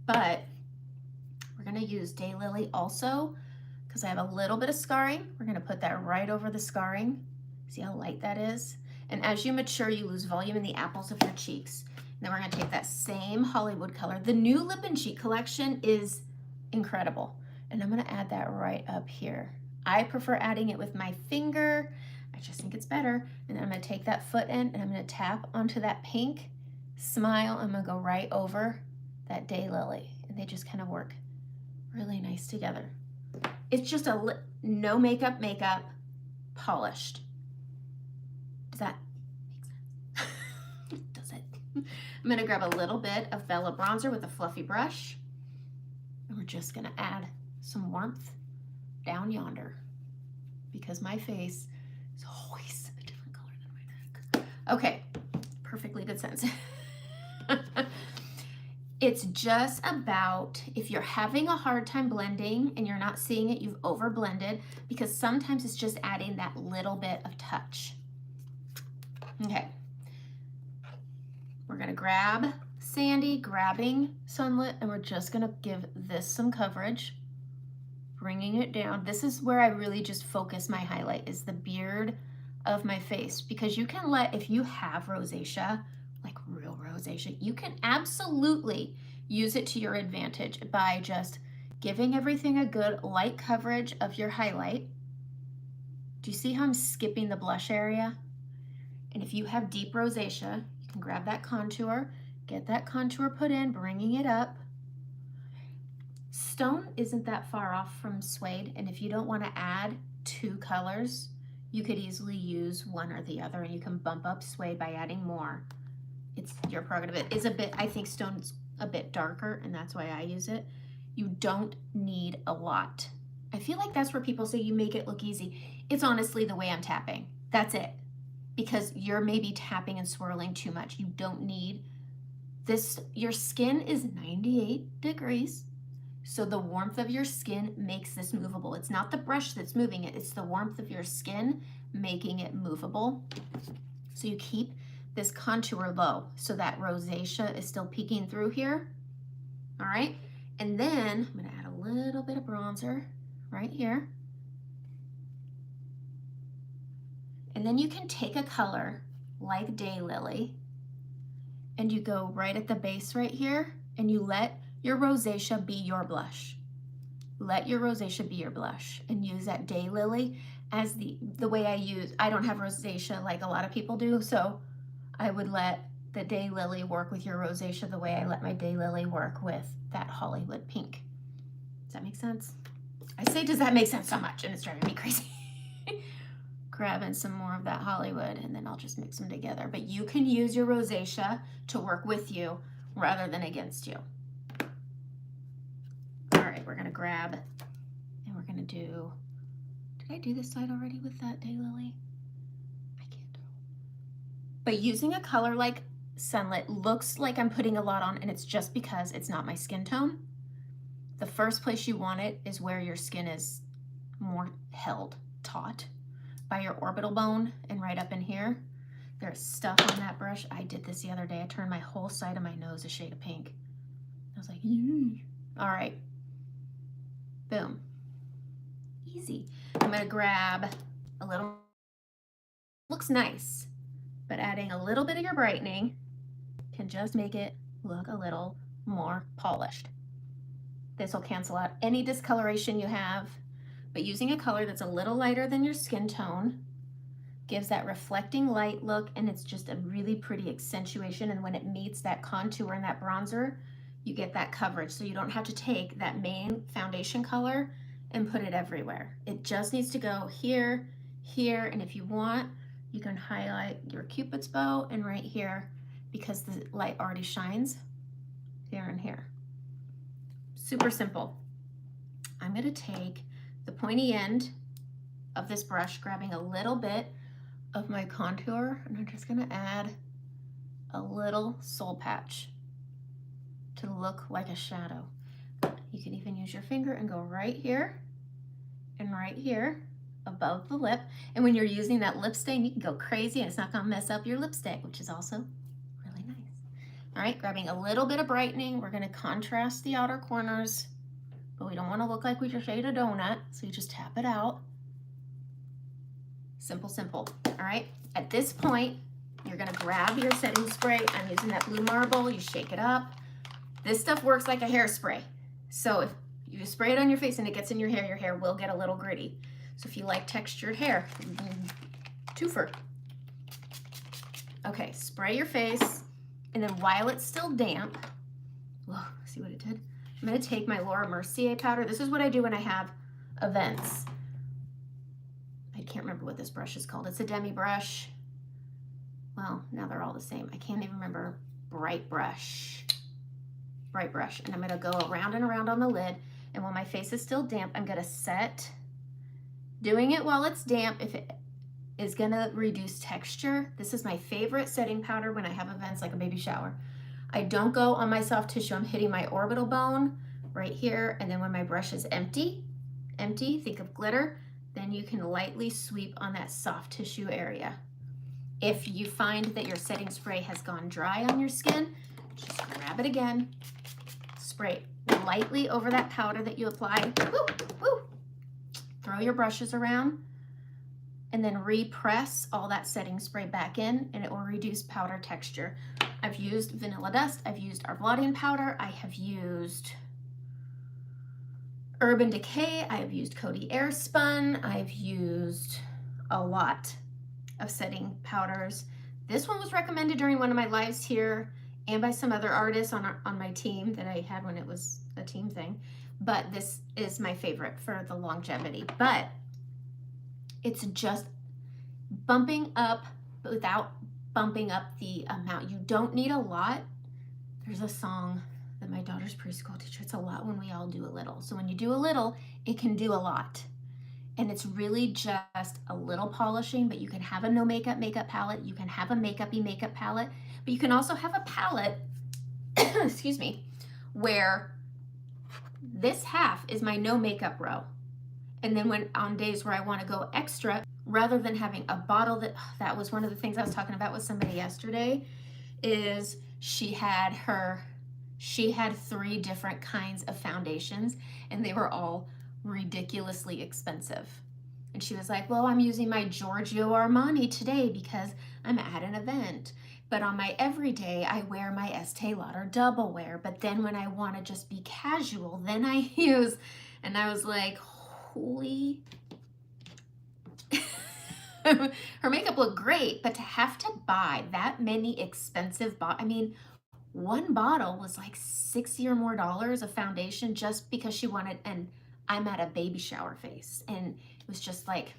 But we're gonna use Daylily also because I have a little bit of scarring. We're gonna put that right over the scarring. See how light that is? And as you mature, you lose volume in the apples of your cheeks. And then we're gonna take that same Hollywood color. The new lip and cheek collection is incredible. And I'm gonna add that right up here. I prefer adding it with my finger. I just think it's better. And then I'm gonna take that foot end and I'm gonna tap onto that pink, smile. I'm gonna go right over that Daylily. And they just kind of work really nice together. It's just a no makeup, polished. Does that make sense? Does it? I'm gonna grab a little bit of Bella bronzer with a fluffy brush. And we're just gonna add some warmth down yonder because my face is always a different color than my neck. Okay, perfectly good sense. It's just about, if you're having a hard time blending and you're not seeing it, you've over blended, because sometimes it's just adding that little bit of touch. Okay, we're gonna grab Sandy, grabbing Sunlit, and we're just gonna give this some coverage, bringing it down. This is where I really just focus my highlight, is the beard of my face, because you can let, if you have rosacea, like real rosacea, you can absolutely use it to your advantage by just giving everything a good light coverage of your highlight. Do you see how I'm skipping the blush area? And if you have deep rosacea, you can grab that contour, get that contour put in, bringing it up. Stone isn't that far off from suede, and if you don't want to add two colors, you could easily use one or the other, and you can bump up suede by adding more. It's your prerogative. It is a bit, I think stone's a bit darker, and that's why I use it. You don't need a lot. I feel like that's where people say you make it look easy. It's honestly the way I'm tapping. That's it. Because you're maybe tapping and swirling too much. You don't need this. Your skin is 98 degrees. So the warmth of your skin makes this movable. It's not the brush that's moving it. It's the warmth of your skin making it movable. So you keep this contour low so that rosacea is still peeking through here. All right. And then I'm going to add a little bit of bronzer right here. And then you can take a color like Daylily and you go right at the base right here and you let your rosacea be your blush. Let your rosacea be your blush and use that Daylily as the way I use. I don't have rosacea like a lot of people do, so I would let the Daylily work with your rosacea the way I let my Daylily work with that Hollywood pink. Does that make sense? I say, does that make sense so much? And it's driving me crazy. Grabbing some more of that Hollywood and then I'll just mix them together. But you can use your rosacea to work with you rather than against you. grab, and we're gonna do, did I do this side already with that Daylily? I can't tell. But using a color like Sunlit looks like I'm putting a lot on, and it's just because it's not my skin tone. The first place you want it is where your skin is more held taut by your orbital bone and right up in here. There's stuff on that brush. I did this the other day. I turned my whole side of my nose a shade of pink. I was like, all right, boom, easy. I'm gonna grab a little, looks nice, but adding a little bit of your brightening can just make it look a little more polished. This will cancel out any discoloration you have, but using a color that's a little lighter than your skin tone gives that reflecting light look, and it's just a really pretty accentuation, and when it meets that contour and that bronzer, you get that coverage, so you don't have to take that main foundation color and put it everywhere. It just needs to go here, here, and if you want, you can highlight your Cupid's bow and right here, because the light already shines here and here. Super simple. I'm gonna take the pointy end of this brush, grabbing a little bit of my contour, and I'm just gonna add a little soul patch to look like a shadow. You can even use your finger and go right here and right here above the lip. And when you're using that lip stain, you can go crazy and it's not gonna mess up your lipstick, which is also really nice. All right, grabbing a little bit of brightening, we're gonna contrast the outer corners, but we don't wanna look like we just ate a donut, so you just tap it out. Simple, simple. All right, at this point, you're gonna grab your setting spray. I'm using that Blue Marble, you shake it up. This stuff works like a hairspray. So if you spray it on your face and it gets in your hair will get a little gritty. So if you like textured hair, twofer. Okay, spray your face, and then while it's still damp, whoa, see what it did? I'm gonna take my Laura Mercier powder. This is what I do when I have events. I can't remember what this brush is called. It's a demi brush. Well, now they're all the same. I can't even remember. Bright brush. And I'm gonna go around and around on the lid, and when my face is still damp, I'm gonna set. Doing it while it's damp, if it is gonna reduce texture. This is my favorite setting powder when I have events like a baby shower. I don't go on my soft tissue. I'm hitting my orbital bone right here, and then when my brush is empty, think of glitter, then you can lightly sweep on that soft tissue area. If you find that your setting spray has gone dry on your skin, just grab it again, spray lightly over that powder that you applied, woo, woo. Throw your brushes around, and then repress all that setting spray back in, and it will reduce powder texture. I've used Vanilla Dust, I've used our blotting powder, I have used Urban Decay, I have used Coty Airspun, I've used a lot of setting powders. This one was recommended during one of my lives here and by some other artists on my team that I had when it was a team thing, but this is my favorite for the longevity. But it's just bumping up without bumping up the amount. You don't need a lot. There's a song that my daughter's preschool teacher, it's a lot when we all do a little. So when you do a little, it can do a lot. And it's really just a little polishing, but you can have a no makeup palette. You can have a makeup-y makeup palette, but you can also have a palette, excuse me, where this half is my no makeup row. And then when on days where I want to go extra, rather than having a bottle that was one of the things I was talking about with somebody yesterday, is she had 3 different kinds of foundations, and they were all ridiculously expensive. And she was like, well, I'm using my Giorgio Armani today because I'm at an event. But on my everyday, I wear my Estee Lauder Double Wear. But then when I want to just be casual, then I use, and I was like, holy. Her makeup looked great, but to have to buy that many expensive bottles, I mean, one bottle was like $60 or more of foundation just because she wanted, and I'm at a baby shower face. And it was just like,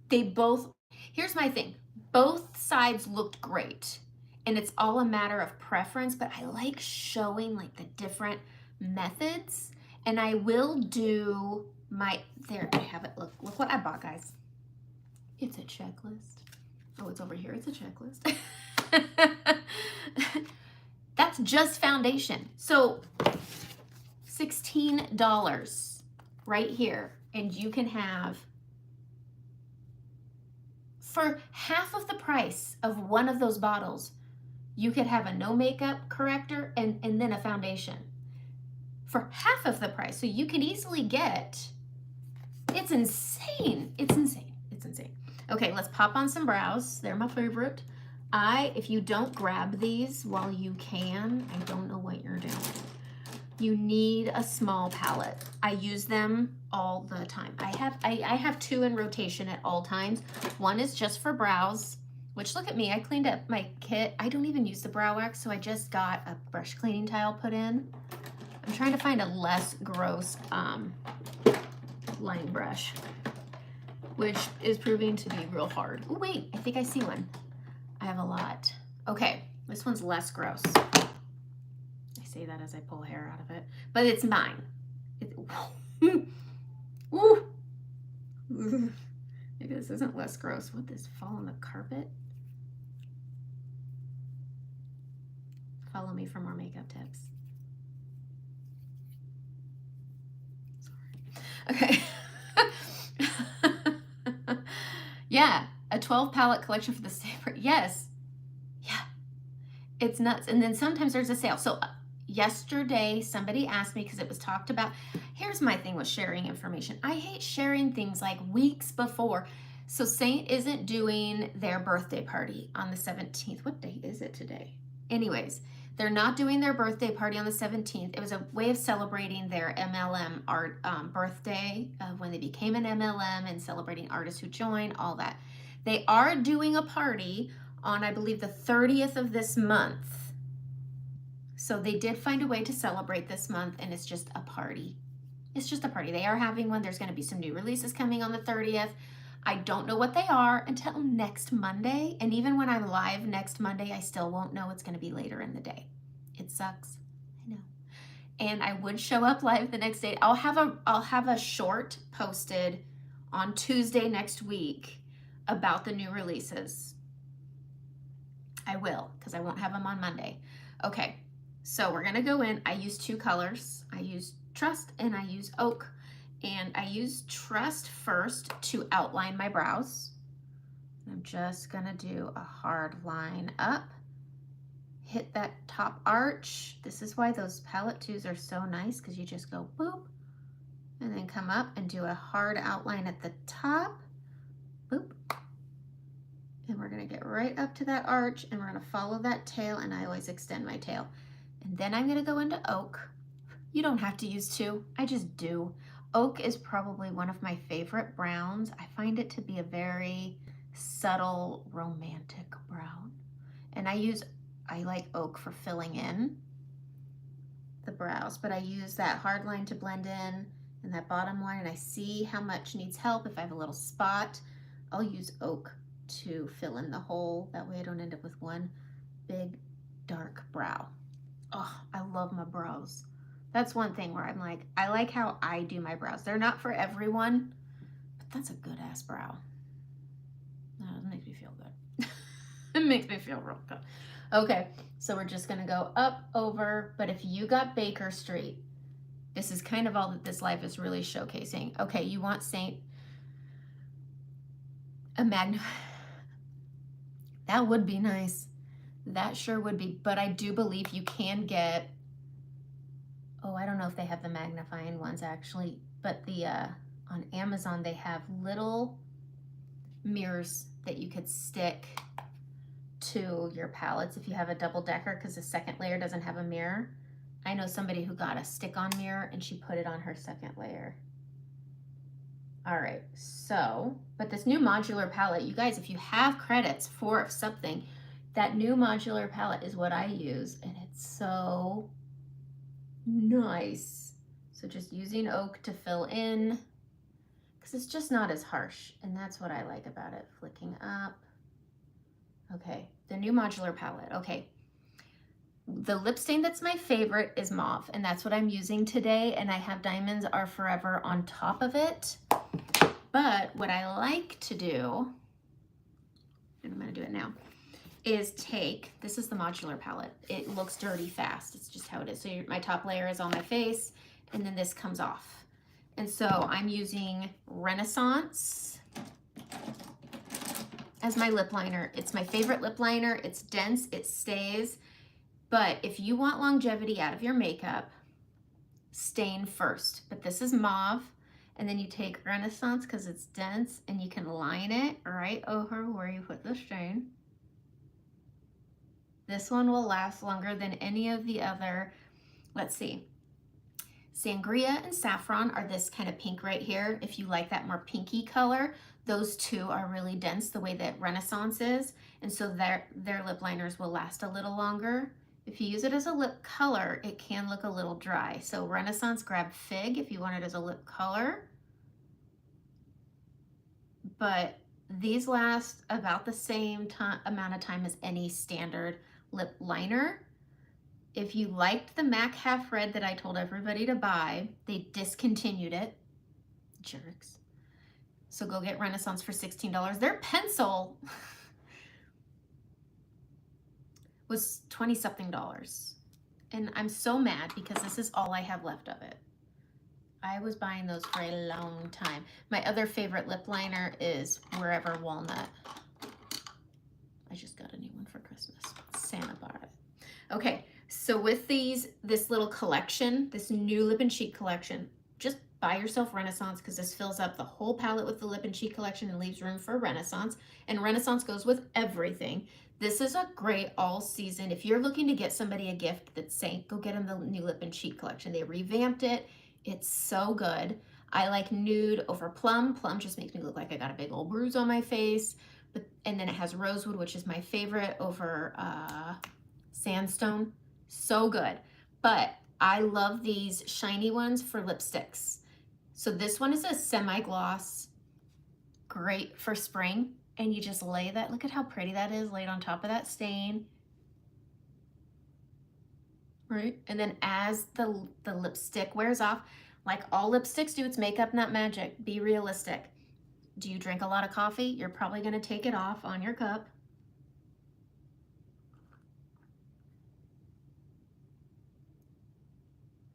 they both, here's my thing, both sides looked great. And it's all a matter of preference, but I like showing like the different methods And I will do my, there, I have it. Look what I bought, guys. It's a checklist. Oh, it's over here. It's a checklist. That's just foundation. So $16 right here. And you can have, for half of the price of one of those bottles, you could have a no makeup corrector and then a foundation. For half of the price. So you can easily get, it's insane. It's insane. It's insane. Okay, let's pop on some brows. They're my favorite. If you don't grab these while you can, I don't know what you're doing. You need a small palette. I use them all the time. I have two in rotation at all times. One is just for brows, which look at me, I cleaned up my kit. I don't even use the brow wax, so I just got a brush cleaning tile put in. I'm trying to find a less gross line brush, which is proving to be real hard. Oh wait, I think I see one. I have a lot. Okay, this one's less gross. I say that as I pull hair out of it, but it's mine. Ooh. Maybe this isn't less gross. Would this fall on the carpet? Follow me for more makeup tips. Sorry. Okay. Yeah, a 12 palette collection for the Diaper. Yes. Yeah. It's nuts. And then sometimes there's a sale. So yesterday somebody asked me, because it was talked about. Here's my thing with sharing information. I hate sharing things like weeks before. So Saint isn't doing their birthday party on the 17th. What date is it today? Anyways, they're not doing their birthday party on the 17th. It was a way of celebrating their MLM art birthday when they became an MLM and celebrating artists who joined, all that. They are doing a party on, I believe, the 30th of this month. So they did find a way to celebrate this month, and it's just a party. It's just a party. They are having one. There's going to be some new releases coming on the 30th. I don't know what they are until next Monday. And even when I'm live next Monday, I still won't know. It's going to be later in the day. It sucks. I know. And I would show up live the next day. I'll have a short posted on Tuesday next week about the new releases. I will, because I won't have them on Monday. Okay, so we're going to go in. I use two colors. I use Trust and I use Oak. And I use Trust first to outline my brows. I'm just gonna do a hard line up, hit that top arch. This is why those palette twos are so nice, because you just go boop, and then come up and do a hard outline at the top, boop. And we're gonna get right up to that arch, and we're gonna follow that tail, and I always extend my tail. And then I'm gonna go into Oak. You don't have to use two, I just do. Oak is probably one of my favorite browns. I find it to be a very subtle, romantic brown. And I like Oak for filling in the brows, but I use that hard line to blend in and that bottom line, and I see how much needs help. If I have a little spot, I'll use Oak to fill in the hole. That way I don't end up with one big dark brow. Oh, I love my brows. That's one thing where I'm like, I like how I do my brows. They're not for everyone, but that's a good ass brow. That makes me feel good. It makes me feel real good. Okay, so we're just gonna go up, over, but if you got Baker Street, this is kind of all that this live is really showcasing. Okay, you want Saint, a magnifying. That would be nice. That sure would be, but I do believe you can get, oh, I don't know if they have the magnifying ones actually, but the on Amazon they have little mirrors that you could stick to your palettes if you have a double decker, because the second layer doesn't have a mirror. I know somebody who got a stick-on mirror and she put it on her second layer. All right, so, but this new modular palette, you guys, if you have credits for something, that new modular palette is what I use, and it's so nice. So just using Oak to fill in, because it's just not as harsh, and that's what I like about it. Flicking up. Okay, the new modular palette. Okay, The lip stain that's my favorite is mauve, and that's what I'm using today, and I have Diamonds Are Forever on top of it. But what I like to do, and I'm gonna do it now, is take, this is the modular palette. It looks dirty fast. It's just how it is. So my top layer is on my face, and then this comes off. And so I'm using Renaissance as my lip liner. It's my favorite lip liner. It's dense, it stays. But if you want longevity out of your makeup, stain first. But this is mauve. And then you take Renaissance because it's dense, and you can line it right over where you put the stain. This one will last longer than any of the other. Let's see. Sangria and Saffron are this kind of pink right here. If you like that more pinky color, those two are really dense the way that Renaissance is. And so their lip liners will last a little longer. If you use it as a lip color, it can look a little dry. So Renaissance, grab Fig if you want it as a lip color. But these last about the same amount of time as any standard lip liner. If you liked the MAC Half Red that I told everybody to buy, they discontinued it. Jerks. So go get Renaissance for $16. Their pencil was 20-something dollars. And I'm so mad because this is all I have left of it. I was buying those for a long time. My other favorite lip liner is Wherever Walnut. I just got a new one for Christmas. Santa bought it. Okay, so with this little collection, this new lip and cheek collection, just buy yourself Renaissance because this fills up the whole palette with the lip and cheek collection and leaves room for Renaissance. And Renaissance goes with everything. This is a great all season. If you're looking to get somebody a gift that's saying, go get them the new lip and cheek collection. They revamped it. It's so good. I like nude over plum. Plum just makes me look like I got a big old bruise on my face. And then it has Rosewood, which is my favorite, over Sandstone. So good. But I love these shiny ones for lipsticks. So this one is a semi-gloss, great for spring. And you just lay that, look at how pretty that is laid on top of that stain. Right? And then as the lipstick wears off, like all lipsticks do, it's makeup, not magic. Be realistic. Do you drink a lot of coffee? You're probably gonna take it off on your cup.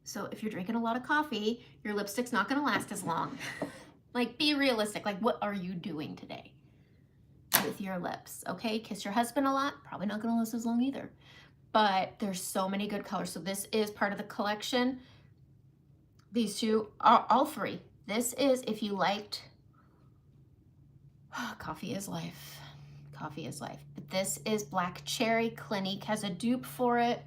So if you're drinking a lot of coffee, your lipstick's not gonna last as long. Like, be realistic. Like, what are you doing today with your lips? Okay, kiss your husband a lot, probably not gonna last as long either. But there's so many good colors. So this is part of the collection. These two are all three. This is, if you liked, coffee is life. Coffee is life. But this is Black Cherry. Clinique has a dupe for it.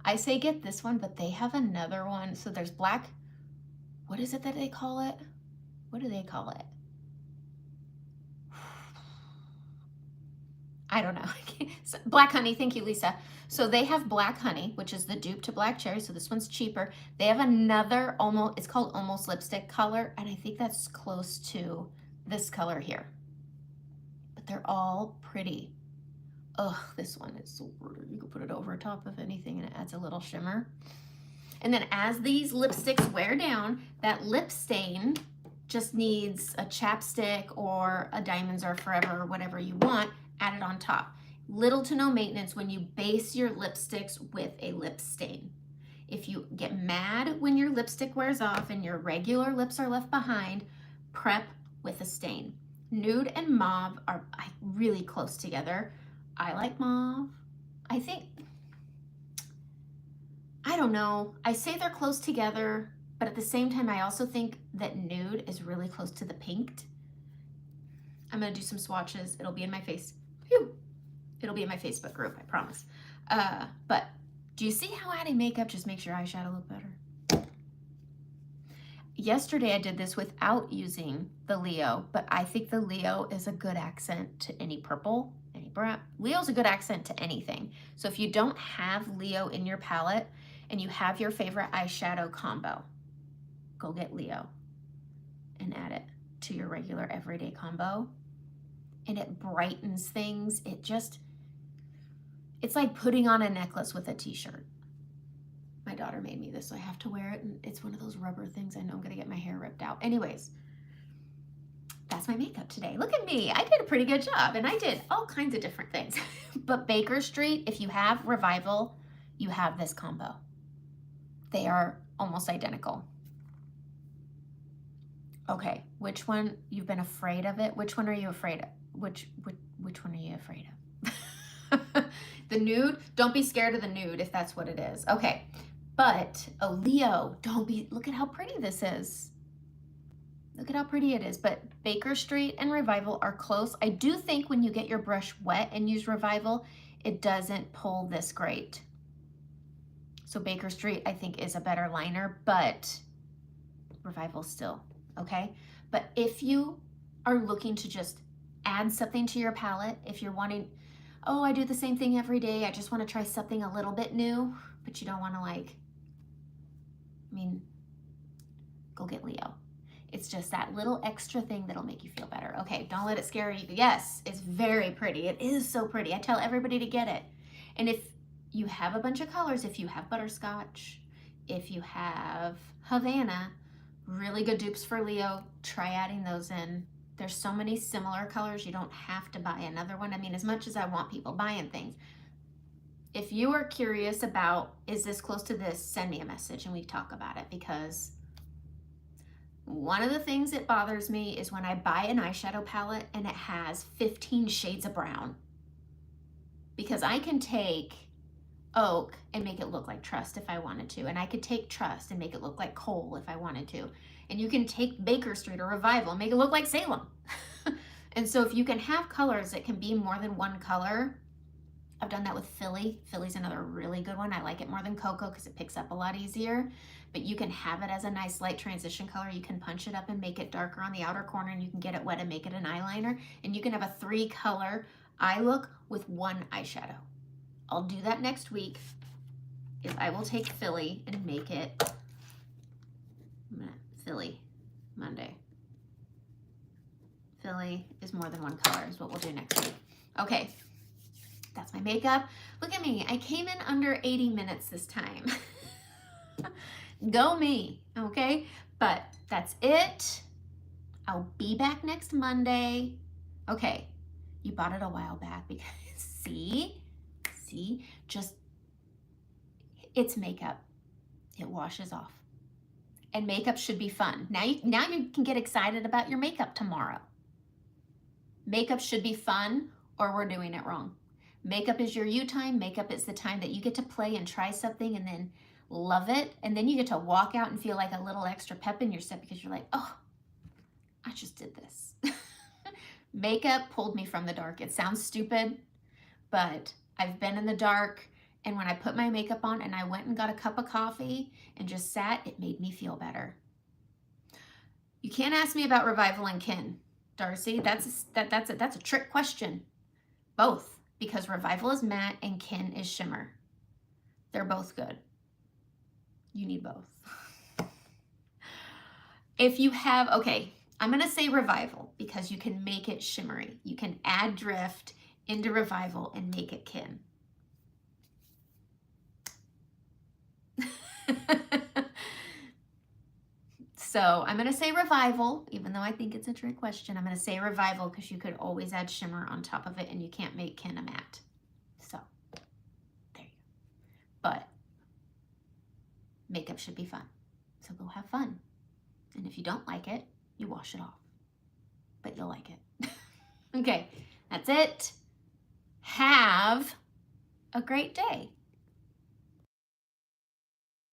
I say get this one, but they have another one. So there's black, what is it that they call it? What do they call it? I don't know. So, Black Honey, thank you, Lisa. So they have Black Honey, which is the dupe to Black Cherry. So this one's cheaper. They have another it's called Almost Lipstick color. And I think that's close to this color here. But they're all pretty. Ugh, this one is so pretty. You can put it over top of anything and it adds a little shimmer. And then as these lipsticks wear down, that lip stain just needs a chapstick or a Diamonds Are Forever or whatever you want, add it on top. Little to no maintenance when you base your lipsticks with a lip stain. If you get mad when your lipstick wears off and your regular lips are left behind, prep with a stain. Nude and mauve are really close together. I like mauve. I don't know. I say they're close together, but at the same time, I also think that nude is really close to the pinked. I'm gonna do some swatches. It'll be in my face. Phew. It'll be in my Facebook group, I promise. But do you see how adding makeup just makes your eyeshadow look better? Yesterday I did this without using the Leo, but I think the Leo is a good accent to any purple, any brown. Leo's a good accent to anything. So if you don't have Leo in your palette and you have your favorite eyeshadow combo, go get Leo and add it to your regular everyday combo. And it brightens things. It's like putting on a necklace with a t-shirt. My daughter made me this, so I have to wear it, and it's one of those rubber things. I know I'm gonna get my hair ripped out. Anyways, that's my makeup today. Look at me, I did a pretty good job, and I did all kinds of different things. But Baker Street, if you have Revival, you have this combo. They are almost identical. Okay, which one, you've been afraid of it? Which one are you afraid of? Which one are you afraid of? The nude? Don't be scared of the nude if that's what it is. Okay, but a Leo, don't be, look at how pretty this is. Look at how pretty it is. But Baker Street and Revival are close. I do think when you get your brush wet and use Revival, it doesn't pull this great. So Baker Street, I think, is a better liner, but Revival still, okay? But if you are looking to just add something to your palette, if you're wanting, oh, I do the same thing every day, I just want to try something a little bit new, but you don't want to, like, I mean, go get Leo. It's just that little extra thing that'll make you feel better. Okay, don't let it scare you. Yes, it's very pretty. It is so pretty. I tell everybody to get it. And if you have a bunch of colors, if you have Butterscotch, if you have Havana, really good dupes for Leo, try adding those in. There's so many similar colors, you don't have to buy another one. I mean, as much as I want people buying things, if you are curious about, is this close to this, send me a message and we talk about it, because one of the things that bothers me is when I buy an eyeshadow palette and it has 15 shades of brown. Because I can take Oak and make it look like Trust if I wanted to, and I could take Trust and make it look like Coal if I wanted to, and you can take Baker Street or Revival and make it look like Salem. And so if you can have colors that can be more than one color, I've done that with Philly. Philly's another really good one. I like it more than Cocoa because it picks up a lot easier, but you can have it as a nice light transition color. You can punch it up and make it darker on the outer corner, and you can get it wet and make it an eyeliner, and you can have a 3-color eye look with one eyeshadow. I'll do that next week. Is I will take Philly and make it Philly Monday. Philly is more than one color is what we'll do next week. Okay, that's my makeup. Look at me, I came in under 80 minutes this time. Go me, okay? But that's it. I'll be back next Monday. Okay, you bought it a while back because see, just, it's makeup. It washes off. And makeup should be fun. Now you can get excited about your makeup tomorrow. Makeup should be fun, or we're doing it wrong. Makeup is your you time. Makeup is the time that you get to play and try something and then love it. And then you get to walk out and feel like a little extra pep in your step because you're like, oh, I just did this. Makeup pulled me from the dark. It sounds stupid, but I've been in the dark, and when I put my makeup on and I went and got a cup of coffee and just sat, it made me feel better. You can't ask me about Revival and Kin, Darcy. That's a trick question. Both, because Revival is matte and Kin is shimmer. They're both good. You need both. If you have, okay, I'm gonna say Revival because you can make it shimmery. You can add drift into Revival and make it Kin. So I'm gonna say Revival, even though I think it's a trick question. I'm gonna say Revival because you could always add shimmer on top of it and you can't make Kin a matte. So there you go. But makeup should be fun. So go have fun. And if you don't like it, you wash it off. But you'll like it. Okay, that's it. Have a great day.